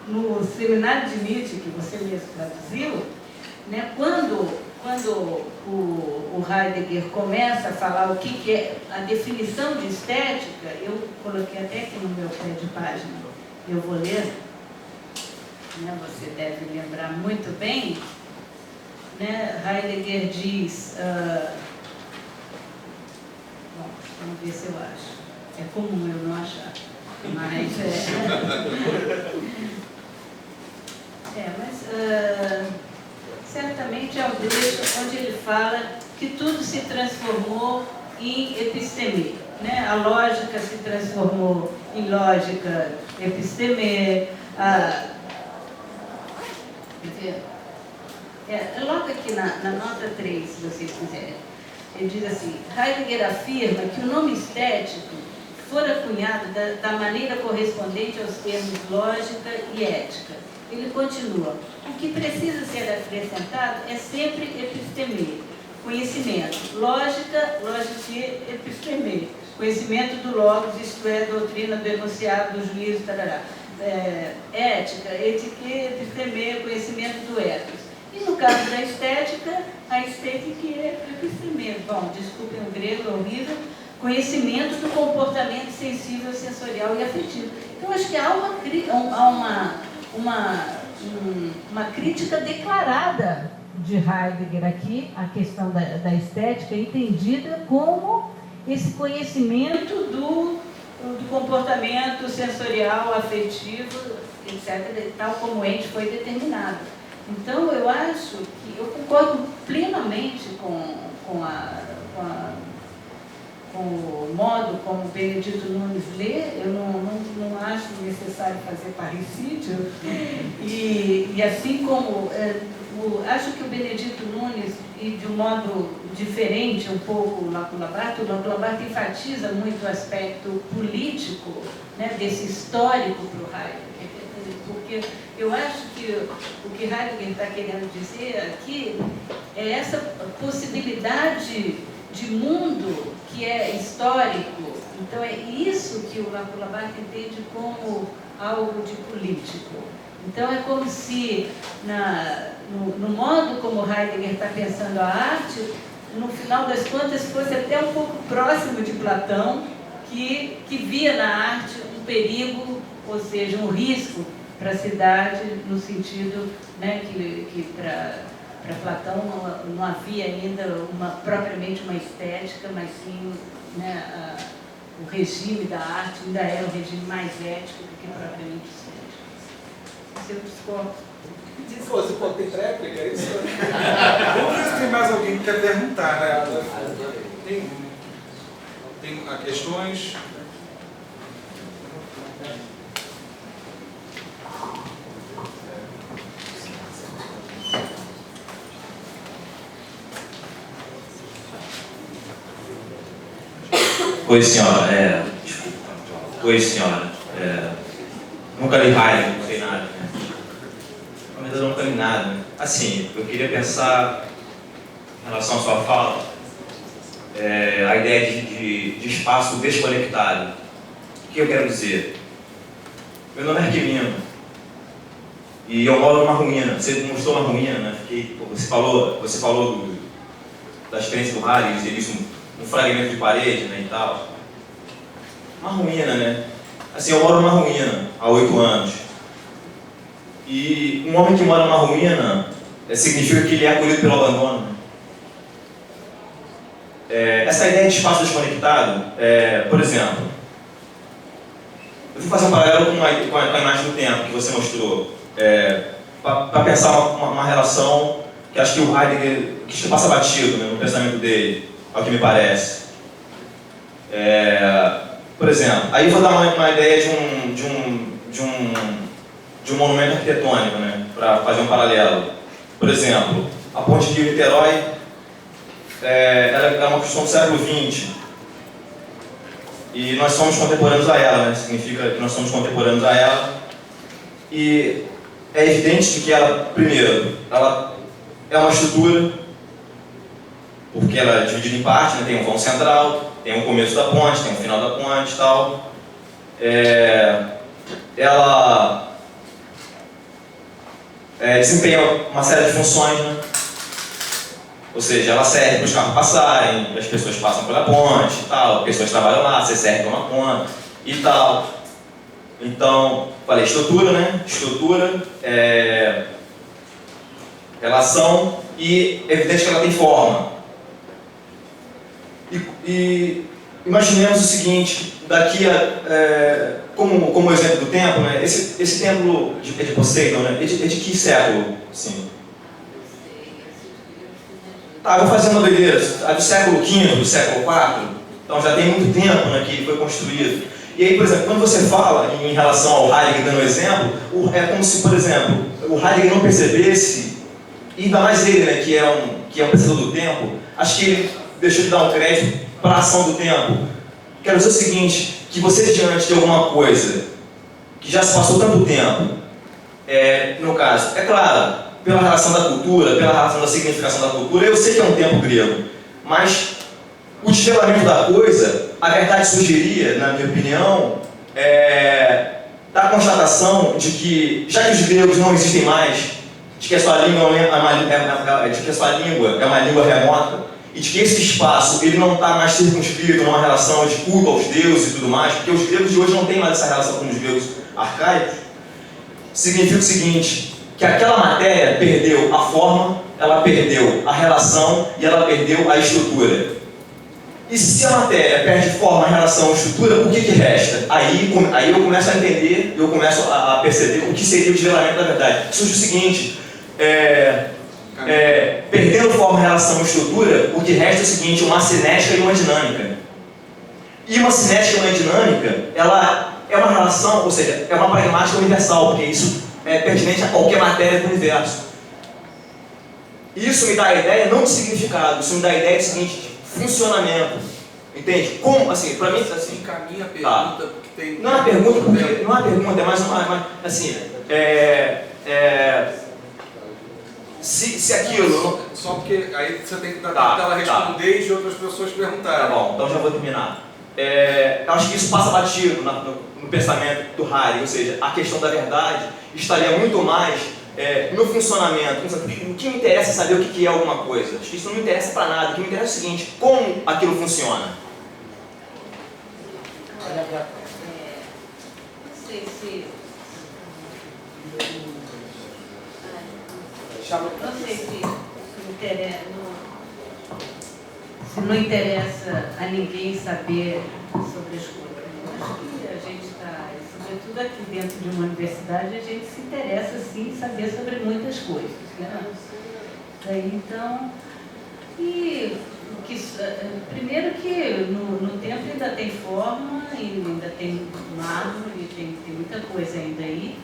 no seminário de Nietzsche, que você mesmo traduziu, né, quando o Heidegger começa a falar o que é a definição de estética, eu coloquei até aqui no meu pé de página, eu vou ler, né, você deve lembrar muito bem, né, Heidegger diz, bom, vamos ver se eu acho, é comum eu não achar, mas certamente é o trecho onde ele fala que tudo se transformou em episteme, né? A lógica se transformou em lógica episteme. Logo aqui na nota 3, se vocês quiserem, ele diz assim, Heidegger afirma que o nome estético fora cunhado da maneira correspondente aos termos lógica e ética. Ele continua, o que precisa ser acrescentado é sempre episteme, conhecimento, lógica, logique, episteme, conhecimento do logos, isto é, doutrina do enunciado, do juízo, tarará. Ética, etique, episteme, conhecimento do ethos. E no caso da estética, a estética é episteme. Bom, desculpem o grego, é horrível. Conhecimento do comportamento sensível, sensorial e afetivo. Então, acho que há uma crítica declarada de Heidegger aqui, a questão da estética, entendida como esse conhecimento do comportamento sensorial, afetivo, etc., tal como o ente foi determinado. Então, eu acho que eu concordo plenamente com o modo como Benedito Nunes lê, eu não acho necessário fazer parricídio, e assim como acho que o Benedito Nunes, e de um modo diferente um pouco o Lacula Barthes, o Lacula Barthes enfatiza muito o aspecto político, né, desse histórico para o Heidegger, porque eu acho que o que Heidegger está querendo dizer aqui é essa possibilidade de mundo que é histórico. Então é isso que o Lacula Barthes entende como algo de político. Então é como se, no modo como Heidegger está pensando a arte, no final das contas fosse até um pouco próximo de Platão, que via na arte um perigo, ou seja, um risco para a cidade, no sentido, né, que para Platão não havia ainda propriamente uma estética, mas sim, né, o regime da arte ainda era um regime mais ético do que propriamente estético. Se eu discordo. Se fosse pode ter tréplica, é isso? Vamos ver se tem mais alguém que quer perguntar, né? Tem questões? Oi, senhora. Oi, senhora. Nunca li Heidegger, não sei nada, né? Na verdade, eu nunca li nada, né? Assim, eu queria pensar, em relação à sua fala, a ideia de espaço desconectado. O que eu quero dizer? Meu nome é Arquimino. E eu moro numa ruína. Você mostrou uma ruína, né? Você falou da experiência do Heidegger, ele disse um fragmento de parede, né, e tal. Uma ruína, né? Assim, eu moro numa ruína há 8 anos. E um homem que mora numa ruína significa que ele é acolhido pelo abandono. Essa ideia de espaço desconectado, por exemplo, eu vou fazer um paralelo com a imagem do tempo que você mostrou, para pensar uma relação que acho que o Heidegger que passa batido, né, no pensamento dele, ao que me parece. Por exemplo, aí eu vou dar uma ideia de um monumento arquitetônico, né, para fazer um paralelo. Por exemplo, a ponte Rio-Niterói, ela é uma construção do século XX e nós somos contemporâneos a ela, né, significa que nós somos contemporâneos a ela, e é evidente de que ela, primeiro, ela é uma estrutura, porque ela é dividida em partes, né, tem um vão central, tem um começo da ponte, tem um final da ponte e tal. Ela desempenha uma série de funções, né? Ou seja, ela serve para os carros passarem, as pessoas passam pela ponte e tal, as pessoas trabalham lá, você serve para uma ponte e tal. Então, falei estrutura, né? Estrutura, relação e é evidente que ela tem forma. E imaginemos o seguinte, daqui a, como exemplo do templo, né, esse templo de Poseidon, né, é de que século? Assim? Tá, vou fazer uma doideira, é do século V, do século IV, então já tem muito tempo, né, que foi construído. E aí, por exemplo, quando você fala em relação ao Heidegger dando exemplo, é como se, por exemplo, o Heidegger não percebesse, e ainda mais ele, né, que é um pensador do tempo, acho que ele deixou de dar um crédito para a ação do tempo. Quero dizer o seguinte, que você diante de alguma coisa que já se passou tanto tempo, no caso, é claro, pela relação da cultura, pela relação da significação da cultura, eu sei que é um tempo grego, mas o desvelamento da coisa, a verdade surgiria, na minha opinião, da constatação de que, já que os gregos não existem mais, de que a sua língua é uma língua remota, e de que esse espaço ele não está mais circunscrito numa relação de culto aos deuses e tudo mais, porque os gregos de hoje não têm mais essa relação com os gregos arcaicos, significa o seguinte, que aquela matéria perdeu a forma, ela perdeu a relação e ela perdeu a estrutura. E se a matéria perde forma, relação, estrutura, o que resta? Aí eu começo a entender, eu começo a perceber o que seria o desvelamento da verdade. Surge o seguinte, perdendo forma, relação e estrutura, o que resta é o seguinte, uma cinética e uma dinâmica. E uma cinética e uma dinâmica, ela é uma relação, ou seja, é uma pragmática universal, porque isso é pertinente a qualquer matéria do universo. Isso me dá a ideia não de significado, isso me dá a ideia do seguinte, de funcionamento. Entende? Como, assim, pra mim, assim... Encaminha a pergunta, porque tem... Não é uma pergunta, porque, não é uma pergunta, é mais uma assim, se aquilo... Só porque aí você tem que dar Tá, tempo dela tá. responder e de outras pessoas perguntarem. Tá bom, então já vou terminar. Eu acho que isso passa batido no pensamento do Heidegger, ou seja, a questão da verdade estaria muito mais no funcionamento. O que me interessa é saber o que é alguma coisa. Acho que isso não me interessa para nada. O que me interessa é o seguinte, como aquilo funciona. Não sei se... Não sei se não interessa a ninguém saber sobre as coisas. Eu acho que a gente está, sobretudo aqui dentro de uma universidade, a gente se interessa sim em saber sobre muitas coisas, né? Então, primeiro que no templo ainda tem forma, ainda tem mármore, tem muita coisa ainda aí.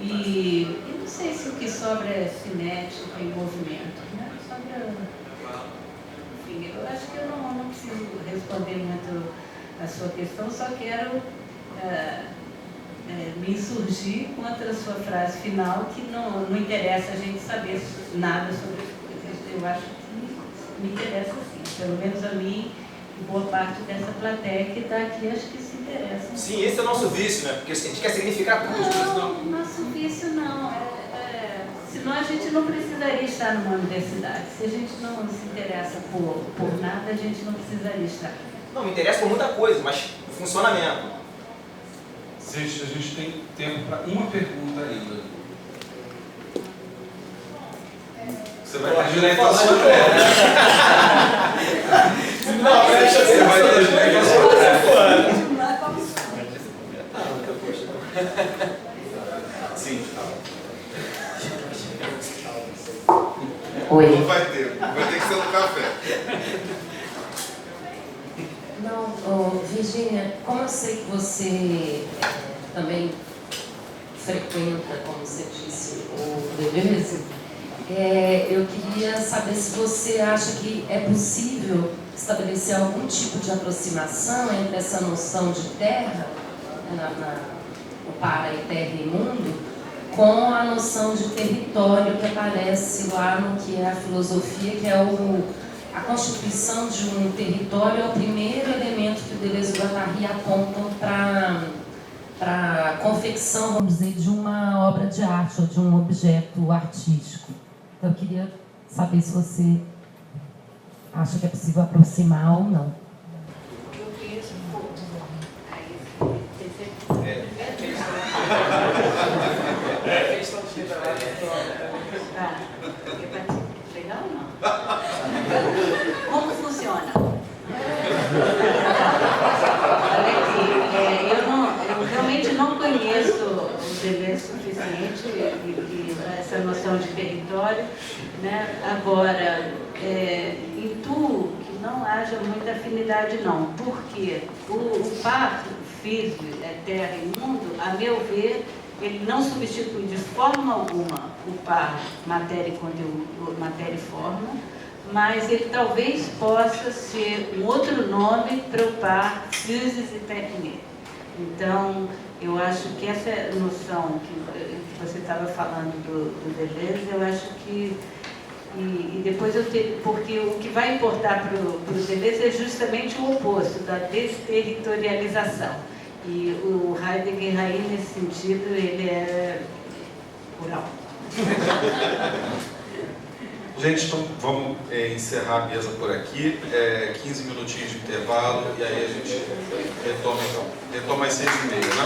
E não sei se o que sobra é cinético, é em movimento, né? Sobra... Enfim, eu acho que eu não preciso responder muito a sua questão, só quero me insurgir contra a sua frase final, que não interessa a gente saber nada sobre as coisas. Eu acho que me interessa sim, pelo menos a mim e boa parte dessa plateia que está aqui, acho que se interessa. Sim, esse é o nosso vício, né? Porque a gente quer significar tudo. Não, nosso vício não. Senão a gente não precisaria estar numa universidade. Se a gente não se interessa por nada, a gente não precisaria estar. Não, me interessa por muita coisa, mas o funcionamento. A gente tem tempo para uma pergunta ainda. Você vai ter direito à sua pergunta. Não, você vai ter direito à sua pergunta. Sim. Oi. Não vai ter que ser no café. Não, Virgínia, como eu sei que você também frequenta, como você disse, o Deleuze, eu queria saber se você acha que é possível estabelecer algum tipo de aproximação entre essa noção de terra, o para e terra e mundo, com a noção de território que aparece lá no que é a filosofia, que é a constituição de um território, é o primeiro elemento que o Deleuze e o Guattari apontam para a confecção, vamos dizer, de uma obra de arte ou de um objeto artístico. Então, eu queria saber se você acha que é possível aproximar ou não. Eu conheço pouco. Legal ou não? Como funciona? Olha aqui, eu realmente não conheço o Deleuze suficiente e essa noção de território, né? Agora, intuo que não haja muita afinidade não, porque o par físico, terra e mundo, a meu ver, ele não substitui de forma alguma o par matéria e conteúdo, matéria e forma, mas ele talvez possa ser um outro nome para o par physis e techne. Então, eu acho que essa noção que você estava falando do Deleuze, eu acho que... E depois porque o que vai importar para o Deleuze é justamente o oposto, da desterritorialização. E o Heidegger aí, nesse sentido, ele é rural. Gente, então vamos encerrar a mesa por aqui, 15 minutinhos de intervalo, e aí a gente retoma às 6h30, né?